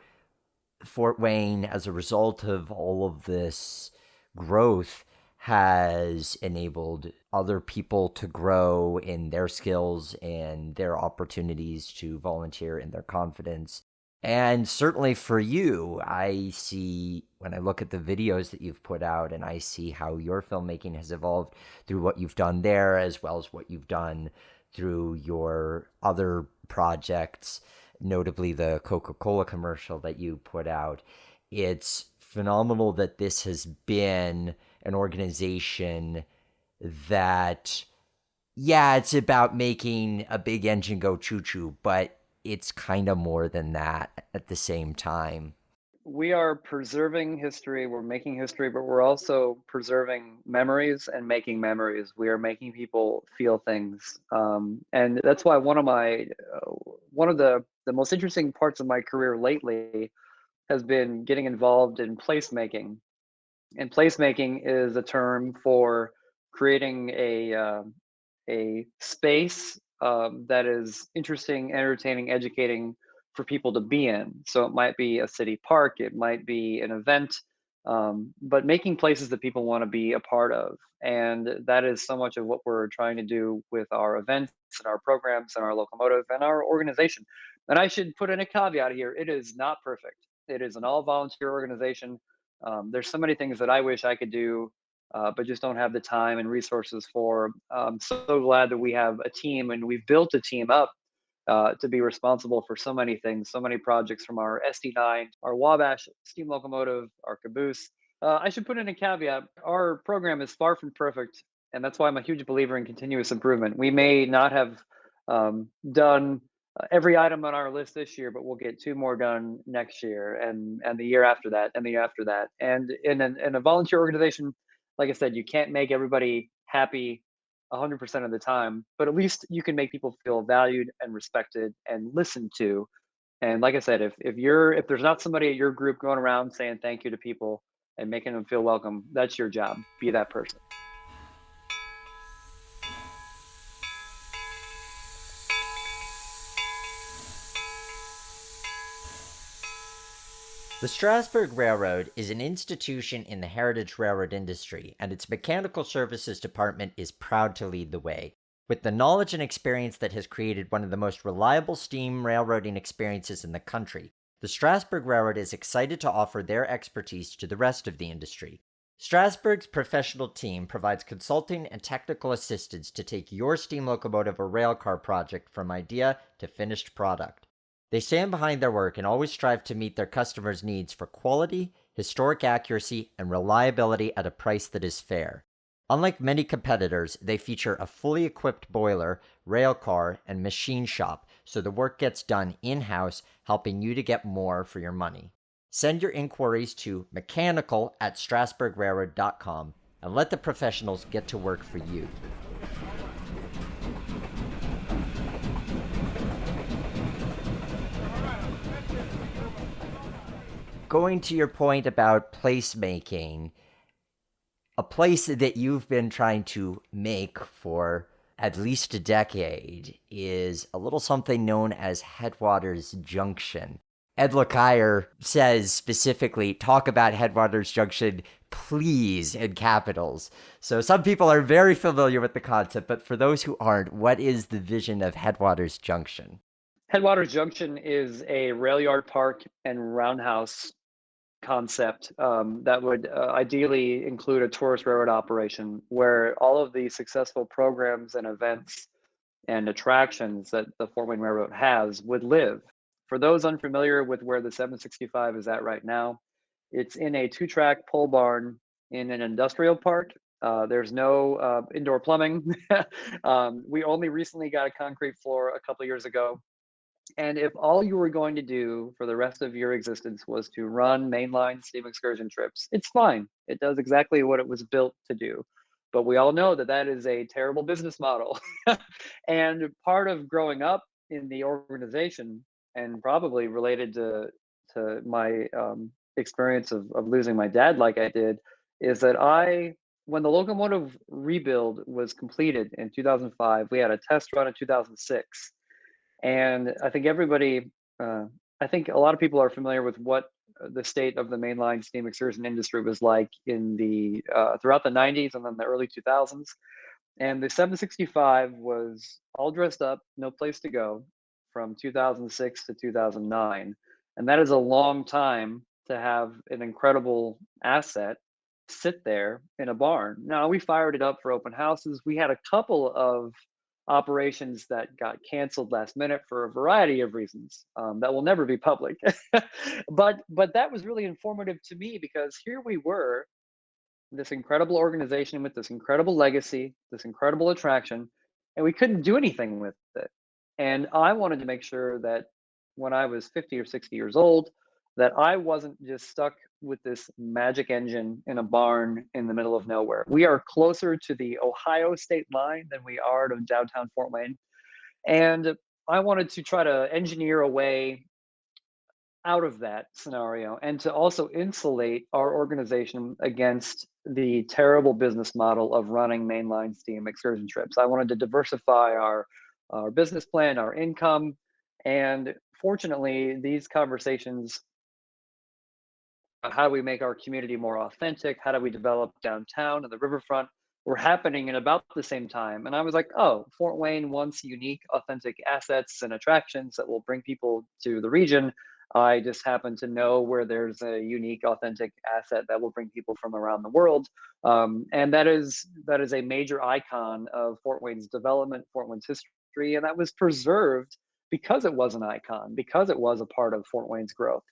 Fort Wayne, as a result of all of this growth, has enabled other people to grow in their skills and their opportunities to volunteer in their confidence. And certainly for you, I see, when I look at the videos that you've put out, and I see how your filmmaking has evolved through what you've done there, as well as what you've done through your other projects, notably the Coca-Cola commercial that you put out. It's phenomenal that this has been an organization that, yeah, it's about making a big engine go choo-choo, but it's kind of more than that at the same time. We are preserving history, we're making history, but we're also preserving memories and making memories. We are making people feel things. And that's why one of the most interesting parts of my career lately has been getting involved in placemaking. And placemaking is a term for creating a space that is interesting, entertaining, educating for people to be in. So it might be a city park, it might be an event, but making places that people want to be a part of. And that is so much of what we're trying to do with our events and our programs and our locomotive and our organization. And I should put in a caveat here: it is not perfect. It is an all volunteer organization. There's so many things that I wish I could do, but just don't have the time and resources for. I'm so glad that we have a team, and we've built a team up to be responsible for so many things, so many projects, from our SD9, our Wabash steam locomotive, our caboose. I should put in a caveat: our program is far from perfect, and that's why I'm a huge believer in continuous improvement. We may not have done every item on our list this year, but we'll get two more done next year, and the year after that, and the year after that. And in a volunteer organization, like I said, you can't make everybody happy 100% of the time, but at least you can make people feel valued and respected and listened to. And like I said, if there's not somebody at your group going around saying thank you to people and making them feel welcome, that's your job. Be that person. The Strasburg Railroad is an institution in the heritage railroad industry, and its mechanical services department is proud to lead the way. With the knowledge and experience that has created one of the most reliable steam railroading experiences in the country, the Strasburg Railroad is excited to offer their expertise to the rest of the industry. Strasburg's professional team provides consulting and technical assistance to take your steam locomotive or railcar project from idea to finished product. They stand behind their work and always strive to meet their customers' needs for quality, historic accuracy, and reliability at a price that is fair. Unlike many competitors, they feature a fully equipped boiler, railcar, and machine shop, so the work gets done in-house, helping you to get more for your money. Send your inquiries to mechanical@strasburgrailroad.com and let the professionals get to work for you. Going to your point about placemaking, a place that you've been trying to make for at least a decade is a little something known as Headwaters Junction. Ed Lockyer says specifically, talk about Headwaters Junction, please, in capitals. So some people are very familiar with the concept, but for those who aren't, what is the vision of Headwaters Junction? Headwaters Junction is a rail yard park and roundhouse concept that would ideally include a tourist railroad operation where all of the successful programs and events and attractions that the Fort Wayne Railroad has would live. For those unfamiliar with where the 765 is at right now, it's in a two-track pole barn in an industrial park. There's no indoor plumbing. We only recently got a concrete floor a couple years ago. And if all you were going to do for the rest of your existence was to run mainline steam excursion trips, it's fine. It does exactly what it was built to do. But we all know that that is a terrible business model. And part of growing up in the organization, and probably related to my experience of losing my dad like I did, is that when the locomotive rebuild was completed in 2005, we had a test run in 2006, and I think a lot of people are familiar with what the state of the mainline steam excursion industry was like in the throughout the 90s and then the early 2000s. And the 765 was all dressed up, no place to go, from 2006 to 2009. And that is a long time to have an incredible asset sit there in a barn. Now, we fired it up for open houses. We had a couple of operations that got canceled last minute for a variety of reasons that will never be public. But that was really informative to me because here we were, this incredible organization with this incredible legacy, this incredible attraction, and we couldn't do anything with it. And I wanted to make sure that when I was 50 or 60 years old, that I wasn't just stuck with this magic engine in a barn in the middle of nowhere. We are closer to the Ohio state line than we are to downtown Fort Wayne. And I wanted to try to engineer a way out of that scenario and to also insulate our organization against the terrible business model of running mainline steam excursion trips. I wanted to diversify our business plan, our income, and fortunately, these conversations about how do we make our community more authentic, how do we develop downtown and the riverfront were happening in about the same time. And I was like, oh, Fort Wayne wants unique, authentic assets and attractions that will bring people to the region. I just happen to know where there's a unique, authentic asset that will bring people from around the world, and that is a major icon of Fort Wayne's development, Fort Wayne's history, and that was preserved because it was an icon, because it was a part of Fort Wayne's growth.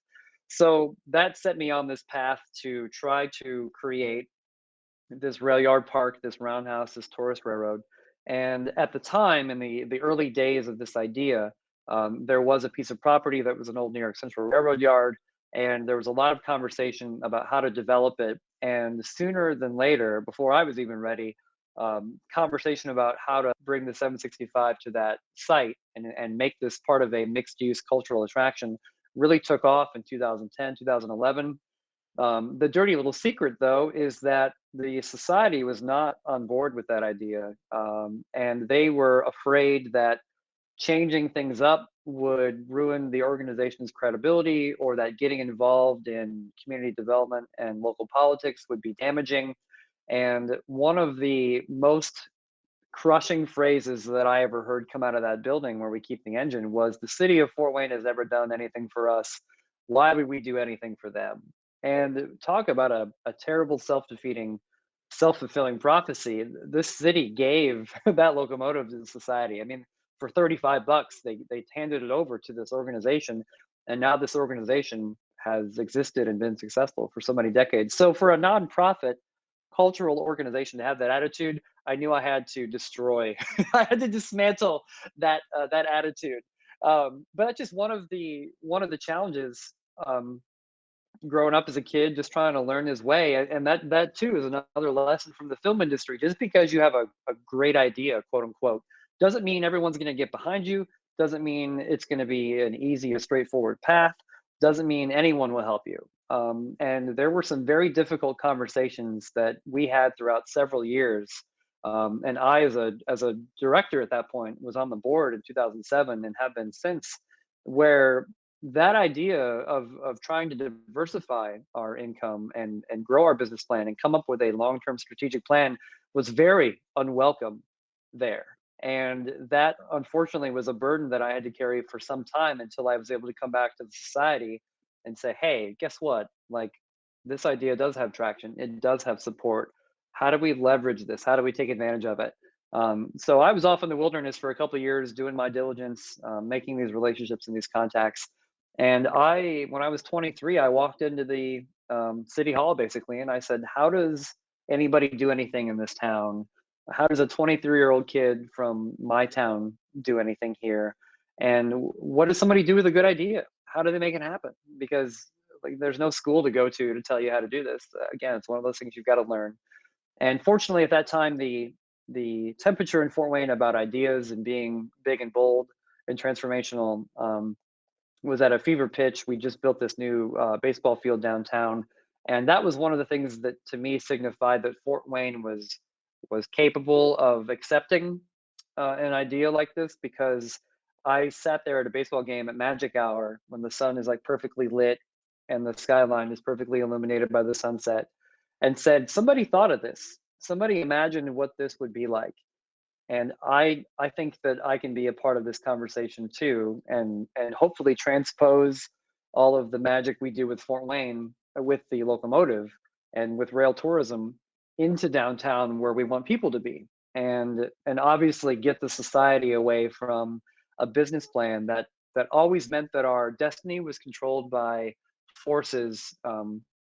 So that set me on this path to try to create this rail yard park, this roundhouse, this tourist railroad. And at the time, in the early days of this idea, there was a piece of property that was an old New York Central Railroad yard, and there was a lot of conversation about how to develop it. And sooner than later, before I was even ready, conversation about how to bring the 765 to that site and make this part of a mixed use cultural attraction really took off in 2010, 2011. The dirty little secret, though, is that the society was not on board with that idea. And they were afraid that changing things up would ruin the organization's credibility, or that getting involved in community development and local politics would be damaging. And one of the most crushing phrases that I ever heard come out of that building where we keep the engine was, the city of Fort Wayne has never done anything for us. Why would we do anything for them? And talk about a terrible self-fulfilling prophecy. This city gave that locomotive to society. I mean, for 35 bucks, they handed it over to this organization, and now this organization has existed and been successful for so many decades. So for a nonprofit cultural organization to have that attitude, I knew I had to destroy, I had to dismantle that attitude. But that's just one of the challenges. Um, Growing up as a kid, just trying to learn his way, and that too is another lesson from the film industry. Just because you have a great idea, quote unquote, doesn't mean everyone's going to get behind you. Doesn't mean it's going to be an easy or straightforward path. Doesn't mean anyone will help you. And there were some very difficult conversations that we had throughout several years. And I, as a director at that point, was on the board in 2007 and have been since, where that idea of trying to diversify our income and grow our business plan and come up with a long-term strategic plan was very unwelcome there. And that unfortunately was a burden that I had to carry for some time until I was able to come back to the society and say, hey, guess what? Like, this idea does have traction, it does have support. How do we leverage this? How do we take advantage of it? So I was off in the wilderness for a couple of years doing my diligence, making these relationships and these contacts. And when I was 23, I walked into the city hall basically, and I said, "How does anybody do anything in this town? How does a 23-year-old kid from my town do anything here? And what does somebody do with a good idea? How do they make it happen? Because like, there's no school to go to tell you how to do this. Again, it's one of those things you've got to learn." And fortunately, at that time, the temperature in Fort Wayne about ideas and being big and bold and transformational was at a fever pitch. We just built this new baseball field downtown, and that was one of the things that to me signified that Fort Wayne was capable of accepting an idea like this, because I sat there at a baseball game at magic hour when the sun is like perfectly lit and the skyline is perfectly illuminated by the sunset, and said, somebody thought of this. Somebody imagined what this would be like. And I think that I can be a part of this conversation too, and hopefully transpose all of the magic we do with Fort Wayne, with the locomotive and with rail tourism into downtown where we want people to be, and obviously get the society away from a business plan that always meant that our destiny was controlled by forces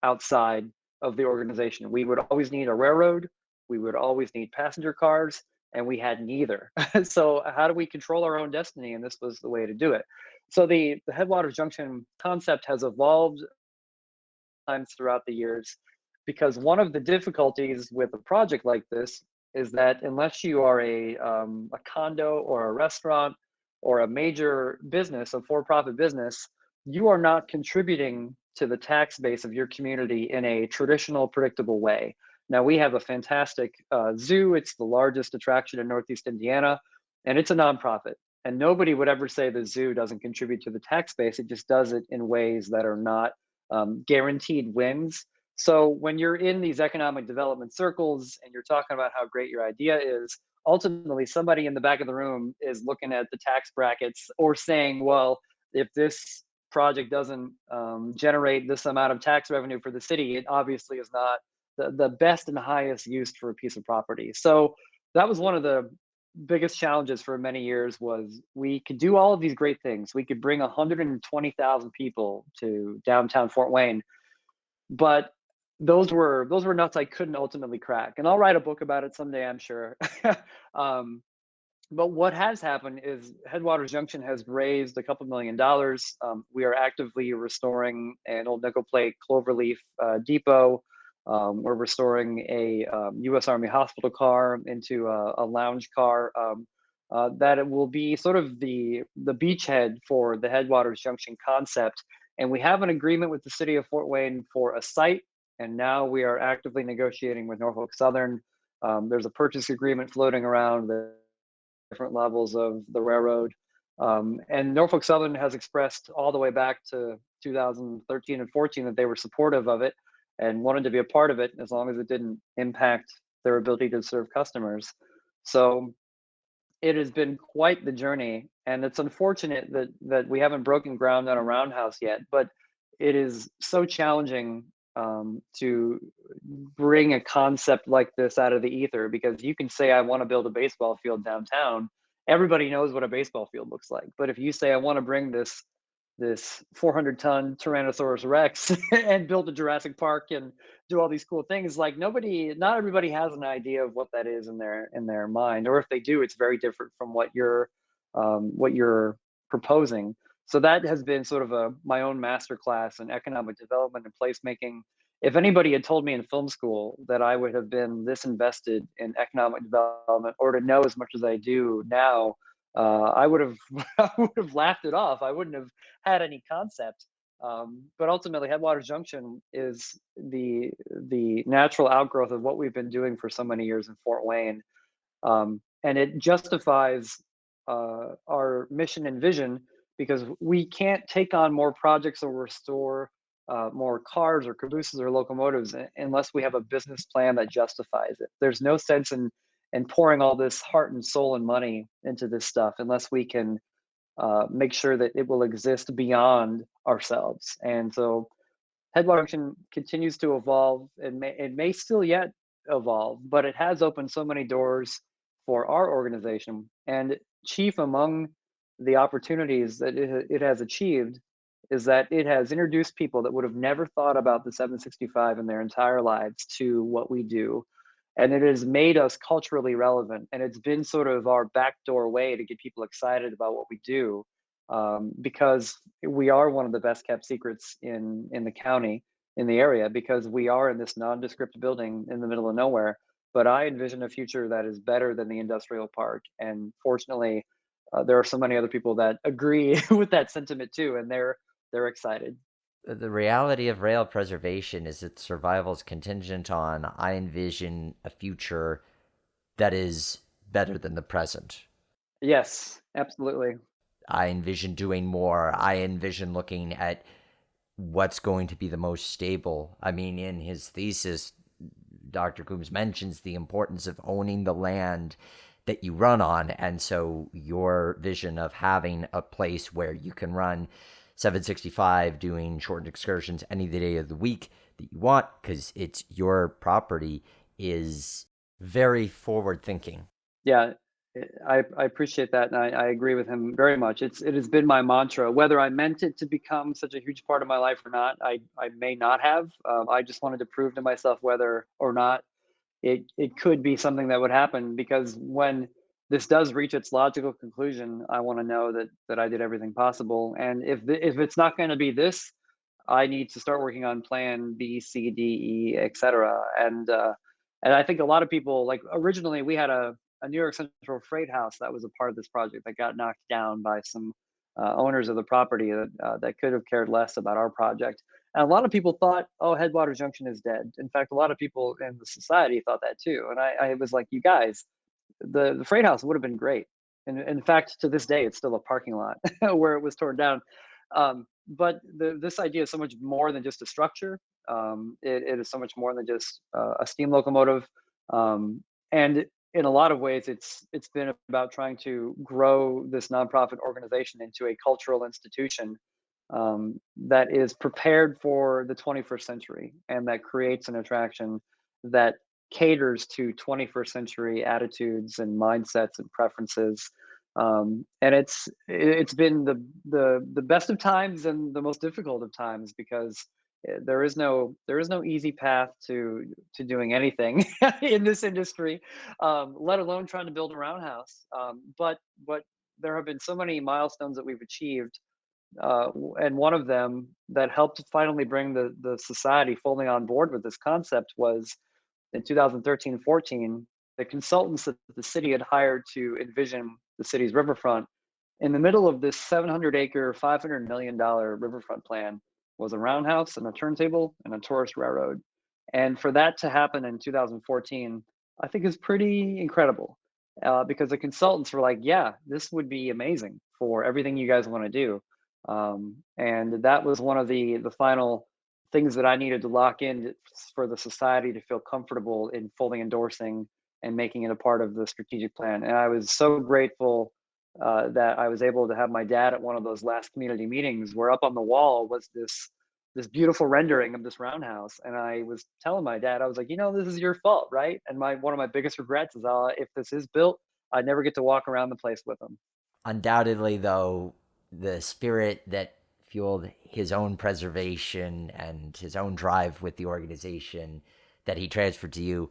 outside of the organization. We would always need a railroad, we would always need passenger cars, and we had neither. So how do we control our own destiny? And this was the way to do it. So the Headwaters Junction concept has evolved times throughout the years, because one of the difficulties with a project like this is that unless you are a condo or a restaurant or a major business, a for-profit business, you are not contributing to the tax base of your community in a traditional, predictable way. Now, we have a fantastic zoo. It's the largest attraction in Northeast Indiana, and it's a nonprofit. And nobody would ever say the zoo doesn't contribute to the tax base. It just does it in ways that are not guaranteed wins. So when you're in these economic development circles and you're talking about how great your idea is, ultimately somebody in the back of the room is looking at the tax brackets or saying, well, if this project doesn't generate this amount of tax revenue for the city, it obviously is not the best and highest use for a piece of property. So that was one of the biggest challenges for many years. Was we could do all of these great things. We could bring 120,000 people to downtown Fort Wayne, but those were nuts I couldn't ultimately crack. And I'll write a book about it someday, I'm sure. um, but what has happened is Headwaters Junction has raised a couple $1 million. We are actively restoring an old nickel plate cloverleaf depot. We're restoring a U.S. Army hospital car into a lounge car, that it will be sort of the beachhead for the Headwaters Junction concept. And we have an agreement with the city of Fort Wayne for a site, and now we are actively negotiating with Norfolk Southern. There's a purchase agreement floating around the different levels of the railroad. And Norfolk Southern has expressed all the way back to 2013 and 14 that they were supportive of it and wanted to be a part of it as long as it didn't impact their ability to serve customers. So it has been quite the journey, and it's unfortunate that we haven't broken ground on a roundhouse yet, but it is so challenging to bring a concept like this out of the ether, because you can say, I want to build a baseball field downtown. Everybody knows what a baseball field looks like. But if you say, I want to bring this 400-ton Tyrannosaurus Rex and build a Jurassic Park and do all these cool things, like not everybody has an idea of what that is in their mind, or if they do, it's very different from what you're proposing. So that has been sort of my own masterclass in economic development and placemaking. If anybody had told me in film school that I would have been this invested in economic development, or to know as much as I do now, I would have I would have laughed it off. I wouldn't have had any concept. But ultimately, Headwaters Junction is the natural outgrowth of what we've been doing for so many years in Fort Wayne, and it justifies our mission and vision, because we can't take on more projects or restore more cars or cabooses or locomotives unless we have a business plan that justifies it. There's no sense in pouring all this heart and soul and money into this stuff unless we can make sure that it will exist beyond ourselves. And so Headwater Junction continues to evolve. It may still yet evolve, but it has opened so many doors for our organization. And chief among the opportunities that it has achieved is that it has introduced people that would have never thought about the 765 in their entire lives to what we do. And it has made us culturally relevant. And it's been sort of our backdoor way to get people excited about what we do, because we are one of the best kept secrets in the county, in the area, because we are in this nondescript building in the middle of nowhere. But I envision a future that is better than the industrial park, and fortunately, there are so many other people that agree with that sentiment too, and they're excited. The reality of rail preservation is that survival is contingent on, I envision a future that is better than the present. Yes, absolutely. I envision doing more. I envision looking at what's going to be the most stable. I mean, in his thesis, Dr. Coombs mentions the importance of owning the land that you run on. And so your vision of having a place where you can run 765, doing shortened excursions any day of the week that you want, because it's your property, is very forward thinking. Yeah, I appreciate that, and I agree with him very much. It has been my mantra. Whether I meant it to become such a huge part of my life or not, I may not have. I just wanted to prove to myself whether or not it could be something that would happen, because when this does reach its logical conclusion, I want to know that I did everything possible. And if it's not going to be this, I need to start working on plan B, C, D, E, etc. And I think a lot of people, like, originally we had a New York Central freight house that was a part of this project that got knocked down by some owners of the property that could have cared less about our project. And a lot of people thought, oh, Headwaters Junction is dead. In fact, a lot of people in the society thought that too. And I was like, you guys, the freight house would have been great. And in fact, to this day, it's still a parking lot where it was torn down. But this idea is so much more than just a structure. It is so much more than just a steam locomotive. And in a lot of ways, it's been about trying to grow this nonprofit organization into a cultural institution that is prepared for the 21st century, and that creates an attraction that caters to 21st century attitudes and mindsets and preferences. And it's been the best of times and the most difficult of times, because there is no easy path to doing anything in this industry, let alone trying to build a roundhouse. But there have been so many milestones that we've achieved, and one of them that helped finally bring the society fully on board with this concept was in 2013-14. The consultants that the city had hired to envision the city's riverfront, in the middle of this 700-acre, $500 million riverfront plan, was a roundhouse and a turntable and a tourist railroad. And for that to happen in 2014, I think is pretty incredible, because the consultants were like, yeah, this would be amazing for everything you guys want to do. And that was one of the final things that I needed to lock in for the society to feel comfortable in fully endorsing and making it a part of the strategic plan. And I was so grateful that I was able to have my dad at one of those last community meetings, where up on the wall was this beautiful rendering of this roundhouse, and I was telling my dad, I was like, this is your fault, right? And my one of my biggest regrets is, if this is built, I never get to walk around the place with him. Undoubtedly, though, the spirit that fueled his own preservation and his own drive with the organization that he transferred to you,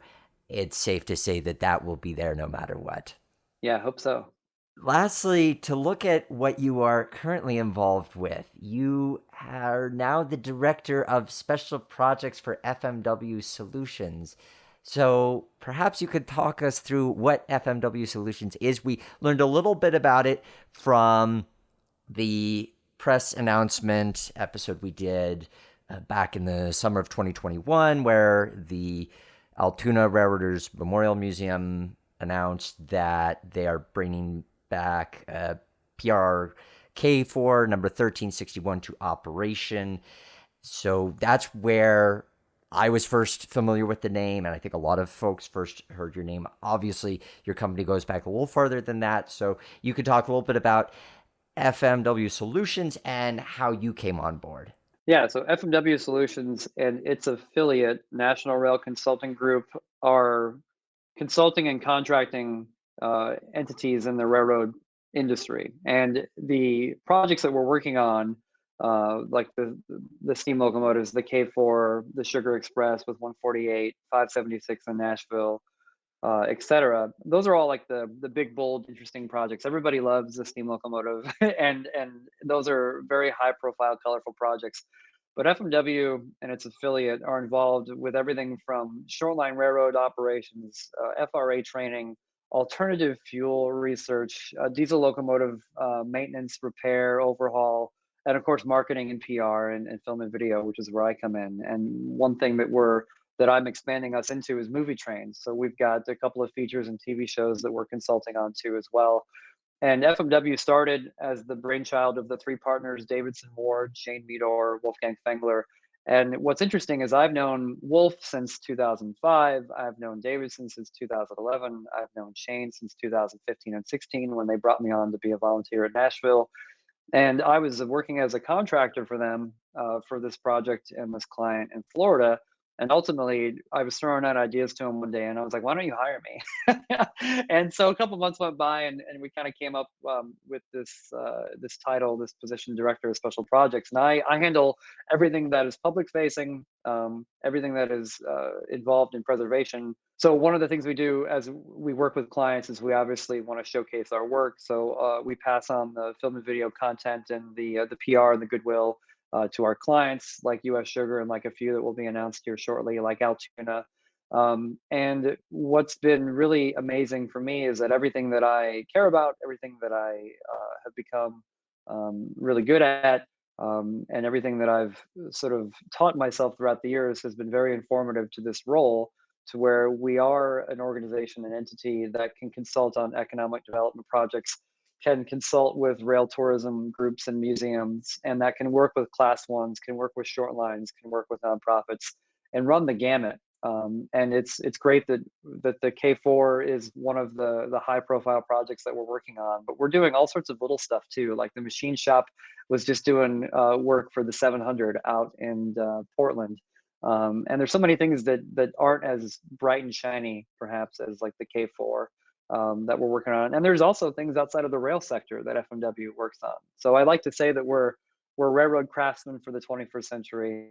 it's safe to say that that will be there no matter what. Yeah, I hope so. Lastly, to look at what you are currently involved with, you are now the director of special projects for FMW Solutions. So perhaps you could talk us through what FMW Solutions is. We learned a little bit about it from the press announcement episode we did back in the summer of 2021, where the Altoona Railroaders Memorial Museum announced that they are bringing back PRK4 number 1361 to operation. So that's where I was first familiar with the name, and I think a lot of folks first heard your name. Obviously, your company goes back a little further than that. So you could talk a little bit about FMW Solutions and how you came on board. Yeah, so FMW Solutions and its affiliate, National Rail Consulting Group, are consulting and contracting entities in the railroad industry. And the projects that we're working on, like the steam locomotives, the K4, the Sugar Express with 148, 576 in Nashville, et cetera. Those are all like the big, bold, interesting projects. Everybody loves the steam locomotive, and those are very high profile, colorful projects. But FMW and its affiliate are involved with everything from short line railroad operations, FRA training, alternative fuel research, diesel locomotive maintenance, repair, overhaul, and of course marketing and PR and film and video, which is where I come in. And one thing that I'm expanding us into is movie trains. So we've got a couple of features and TV shows that we're consulting on too as well. And FMW started as the brainchild of the three partners, Davidson Ward, Shane Meador, Wolfgang Fengler. And what's interesting is I've known Wolf since 2005. I've known Davidson since 2011. I've known Shane since 2015 and 16 when they brought me on to be a volunteer at Nashville. And I was working as a contractor for them for this project and this client in Florida. And ultimately, I was throwing out ideas to him one day, and I was like, "Why don't you hire me?" And so a couple months went by, and we kind of came up with this title, this position, director of special projects. And I handle everything that is public facing, everything that is involved in preservation. So one of the things we do as we work with clients is we obviously want to showcase our work. So we pass on the film and video content and the PR and the goodwill to our clients, like U.S. Sugar and like a few that will be announced here shortly, like Altoona. And what's been really amazing for me is that everything that I care about, everything that I have become really good at, and everything that I've sort of taught myself throughout the years has been very informative to this role, to where we are an organization, an entity that can consult on economic development projects, can consult with rail tourism groups and museums, and that can work with class ones, can work with short lines, can work with nonprofits, and run the gamut. And it's great that the K4 is one of the high profile projects that we're working on, but we're doing all sorts of little stuff too. Like the machine shop was just doing work for the 700 out in Portland. And there's so many things that aren't as bright and shiny perhaps as like the K4 that we're working on. And there's also things outside of the rail sector that FMW works on. So I like to say that we're railroad craftsmen for the 21st century.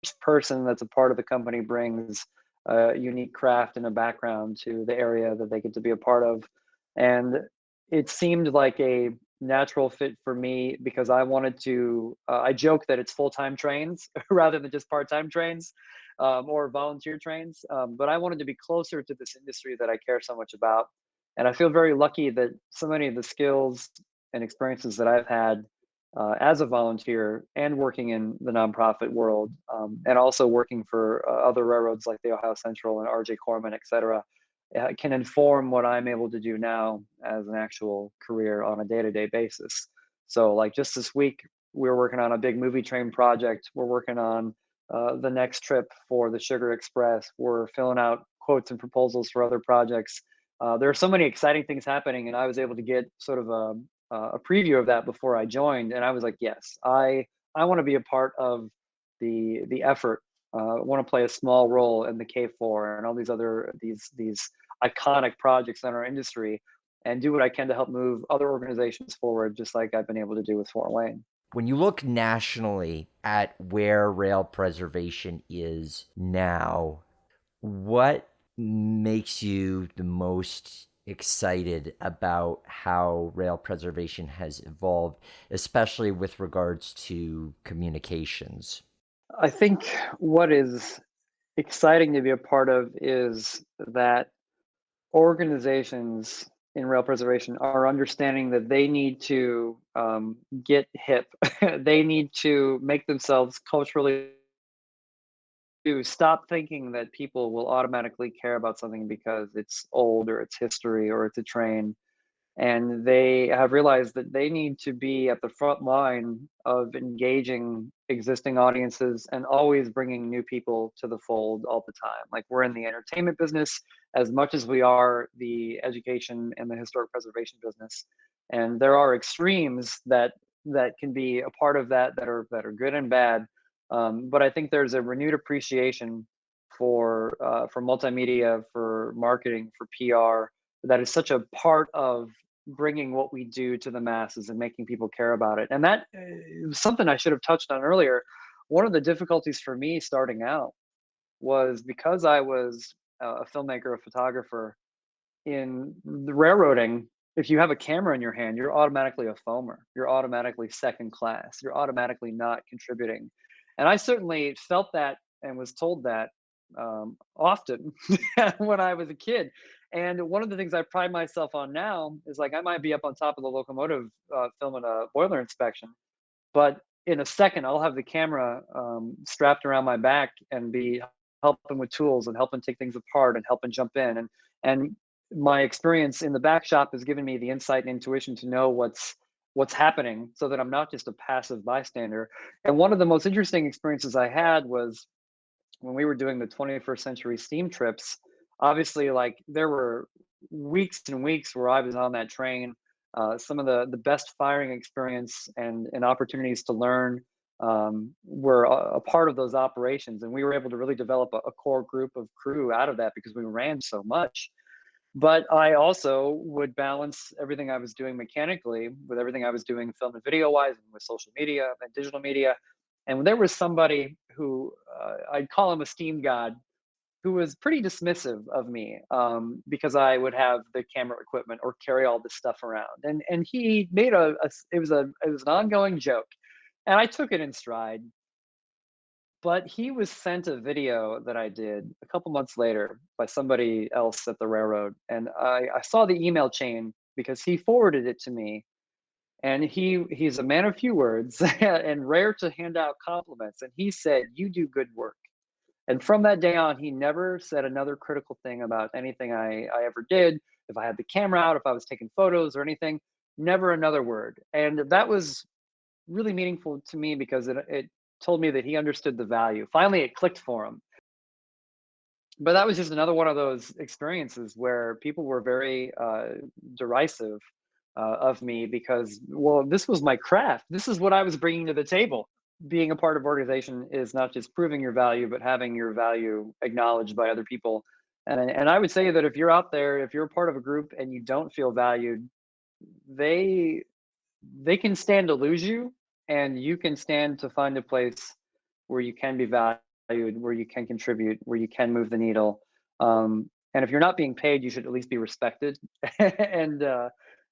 Each person that's a part of the company brings a unique craft and a background to the area that they get to be a part of. And it seemed like a natural fit for me because I wanted to, I joke that it's full-time trains rather than just part-time trains or volunteer trains. But I wanted to be closer to this industry that I care so much about. And I feel very lucky that so many of the skills and experiences that I've had as a volunteer and working in the nonprofit world, and also working for other railroads like the Ohio Central and RJ Corman, et cetera, can inform what I'm able to do now as an actual career on a day-to-day basis. So, like just this week, we're working on a big movie train project. We're working on the next trip for the Sugar Express. We're filling out quotes and proposals for other projects. There are so many exciting things happening, and I was able to get sort of a preview of that before I joined, and I was like, yes, I I want to be a part of the effort. I want to play a small role in the K4 and all these other these iconic projects in our industry, and do what I can to help move other organizations forward, just like I've been able to do with Fort Wayne. When you look nationally at where rail preservation is now, what makes you the most excited about how rail preservation has evolved, especially with regards to communications? I think what is exciting to be a part of is that organizations in rail preservation are understanding that they need to get hip. They need to make themselves culturally, to stop thinking that people will automatically care about something because it's old or it's history or it's a train, and they have realized that they need to be at the front line of engaging existing audiences and always bringing new people to the fold all the time. Like, we're in the entertainment business as much as we are the education and the historic preservation business, and there are extremes that can be a part of that are good and bad. But I think there's a renewed appreciation for multimedia, for marketing, for PR, that is such a part of bringing what we do to the masses and making people care about it. And that was something I should have touched on earlier. One of the difficulties for me starting out was because I was a filmmaker, a photographer in the railroading. If you have a camera in your hand, you're automatically a foamer. You're automatically second class. You're automatically not contributing. And I certainly felt that and was told that often when I was a kid. And one of the things I pride myself on now is, like, I might be up on top of the locomotive filming a boiler inspection, but in a second I'll have the camera strapped around my back and be helping with tools and helping take things apart and helping jump in. And my experience in the back shop has given me the insight and intuition to know what's happening, so that I'm not just a passive bystander. And one of the most interesting experiences I had was when we were doing the 21st century steam trips. Obviously, like, there were weeks and weeks where I was on that train. Some of the best firing experience and opportunities to learn were a part of those operations, and we were able to really develop a core group of crew out of that because we ran so much. But I also would balance everything I was doing mechanically with everything I was doing film and video wise, and with social media and digital media. And there was somebody who, I'd call him a steam god, who was pretty dismissive of me, because I would have the camera equipment or carry all this stuff around. And he made it was an ongoing joke, and I took it in stride. But he was sent a video that I did a couple months later by somebody else at the railroad, and I saw the email chain because he forwarded it to me. And he's a man of few words and rare to hand out compliments. And he said, "You do good work." And from that day on, he never said another critical thing about anything I ever did. If I had the camera out, if I was taking photos or anything, never another word. And that was really meaningful to me because it told me that he understood the value. Finally, it clicked for him. But that was just another one of those experiences where people were very derisive of me because, well, this was my craft. This is what I was bringing to the table. Being a part of organization is not just proving your value, but having your value acknowledged by other people. And I would say that if you're out there, if you're a part of a group and you don't feel valued, they they can stand to lose you, and you can stand to find a place where you can be valued, where you can contribute, where you can move the needle. And if you're not being paid, you should at least be respected and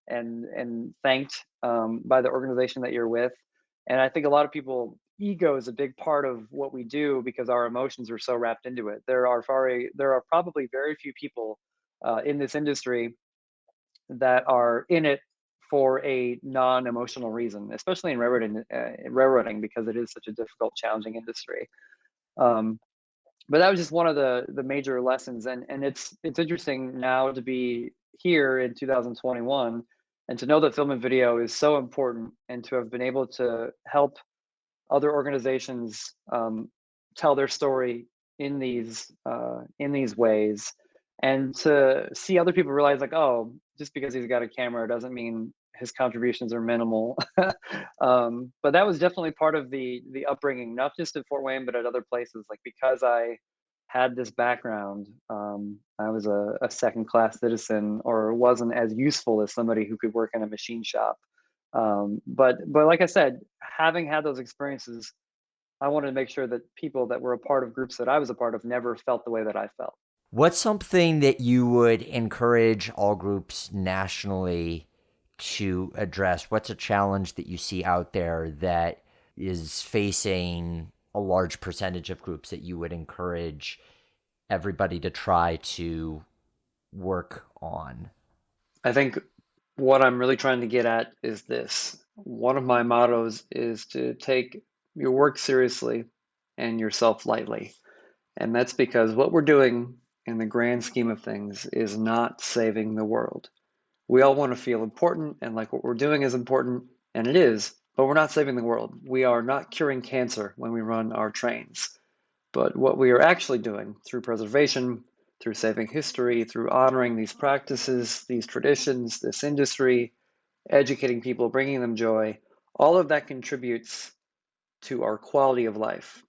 and thanked by the organization that you're with. And I think a lot of people, ego is a big part of what we do because our emotions are so wrapped into it. There are probably very few people in this industry that are in it for a non-emotional reason, especially in railroading, because it is such a difficult, challenging industry. Um, but that was just one of the major lessons, and it's interesting now to be here in 2021 and to know that film and video is so important, and to have been able to help other organizations tell their story in these ways, and to see other people realize, like, oh, just because he's got a camera doesn't mean his contributions are minimal. But that was definitely part of the upbringing, not just at Fort Wayne, but at other places. Like because I had this background, I was a second class citizen or wasn't as useful as somebody who could work in a machine shop. But like I said, having had those experiences, I wanted to make sure that people that were a part of groups that I was a part of never felt the way that I felt. What's something that you would encourage all groups nationally to address? What's a challenge that you see out there that is facing a large percentage of groups that you would encourage everybody to try to work on? I think what I'm really trying to get at is this. One of my mottos is to take your work seriously and yourself lightly. And that's because what we're doing in the grand scheme of things is not saving the world. We all want to feel important and like what we're doing is important, and it is, but we're not saving the world. We are not curing cancer when we run our trains. But what we are actually doing through preservation, through saving history, through honoring these practices, these traditions, this industry, educating people, bringing them joy, all of that contributes to our quality of life.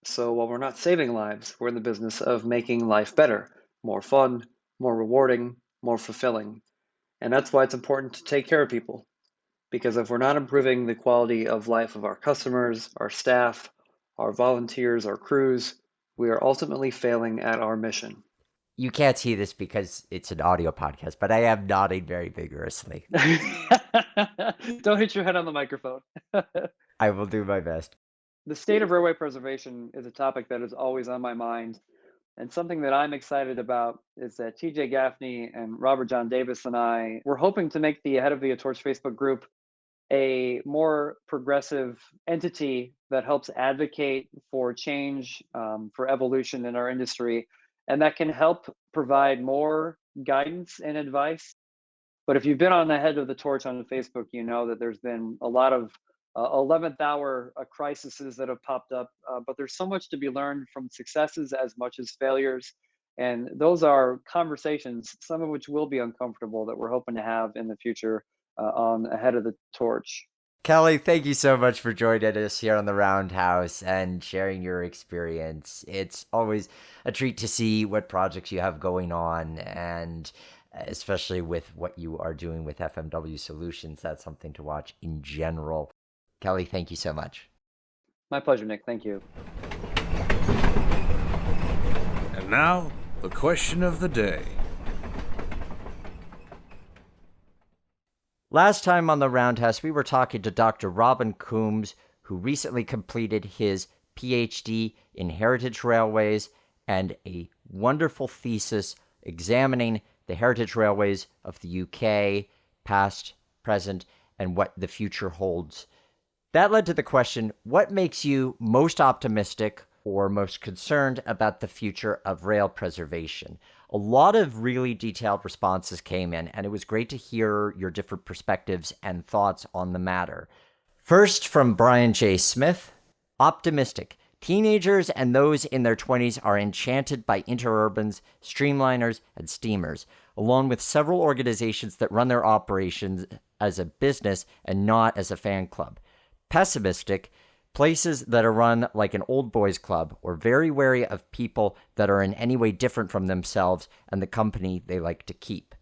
So while we're not saving lives, we're in the business of making life better, more fun, more rewarding, more fulfilling. And that's why it's important to take care of people. Because if we're not improving the quality of life of our customers, our staff, our volunteers, our crews, we are ultimately failing at our mission. You can't see this because it's an audio podcast, but I am nodding very vigorously. Don't hit your head on the microphone. I will do my best. The state of railway preservation is a topic that is always on my mind. And something that I'm excited about is that TJ Gaffney and Robert John Davis and I were hoping to make the Ahead of the Torch Facebook group a more progressive entity that helps advocate for change, for evolution in our industry, and that can help provide more guidance and advice. But if you've been on the Head of the Torch on Facebook, you know that there's been a lot of 11th hour crises that have popped up, but there's so much to be learned from successes as much as failures. And those are conversations, some of which will be uncomfortable, that we're hoping to have in the future on Ahead of the Torch. Kelly, thank you so much for joining us here on the Roundhouse and sharing your experience. It's always a treat to see what projects you have going on, and especially with what you are doing with FMW Solutions. That's something to watch in general. Kelly, thank you so much. My pleasure, Nick. Thank you. And now, the question of the day. Last time on the Roundhouse, we were talking to Dr. Robin Coombs, who recently completed his PhD in Heritage Railways and a wonderful thesis examining the heritage railways of the UK, past, present, and what the future holds. That led to the question, what makes you most optimistic or most concerned about the future of rail preservation? A lot of really detailed responses came in, and it was great to hear your different perspectives and thoughts on the matter. First, from Brian J. Smith, optimistic. Teenagers and those in their 20s are enchanted by interurbans, streamliners, and steamers, along with several organizations that run their operations as a business and not as a fan club. Pessimistic, places that are run like an old boys club or very wary of people that are in any way different from themselves and the company they like to keep.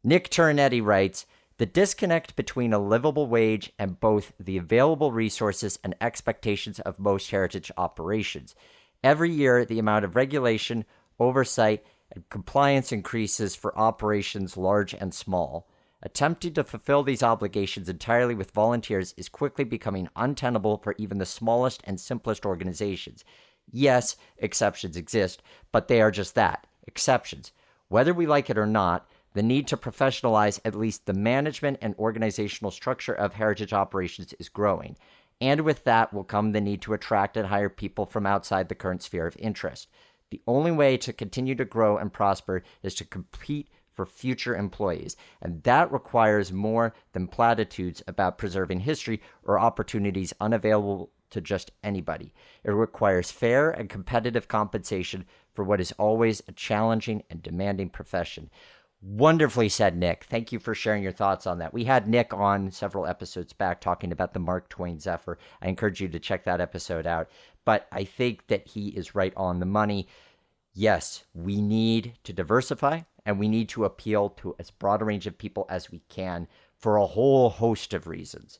Nick Turnetti writes, the disconnect between a livable wage and both the available resources and expectations of most heritage operations. Every year, the amount of regulation, oversight, and compliance increases for operations large and small. Attempting to fulfill these obligations entirely with volunteers is quickly becoming untenable for even the smallest and simplest organizations. Yes, exceptions exist, but they are just that, exceptions. Whether we like it or not, the need to professionalize at least the management and organizational structure of heritage operations is growing. And with that will come the need to attract and hire people from outside the current sphere of interest. The only way to continue to grow and prosper is to compete for future employees, and that requires more than platitudes about preserving history or opportunities unavailable to just anybody. It requires fair and competitive compensation for what is always a challenging and demanding profession. Wonderfully said, Nick. Thank you for sharing your thoughts on that. We had Nick on several episodes back talking about the Mark Twain Zephyr. I encourage you to check that episode out. But I think that he is right on the money. Yes, we need to diversify and we need to appeal to as broad a range of people as we can for a whole host of reasons.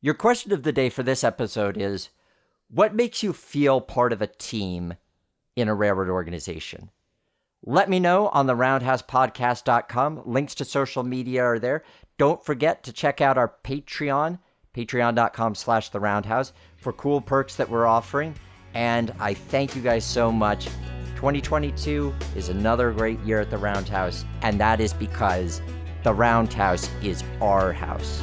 Your question of the day for this episode is, what makes you feel part of a team in a railroad organization? Let me know on the roundhousepodcast.com. Links to social media are there. Don't forget to check out our Patreon, patreon.com/theroundhouse, for cool perks that we're offering. And I thank you guys so much. 2022 is another great year at the Roundhouse, and that is because the Roundhouse is our house.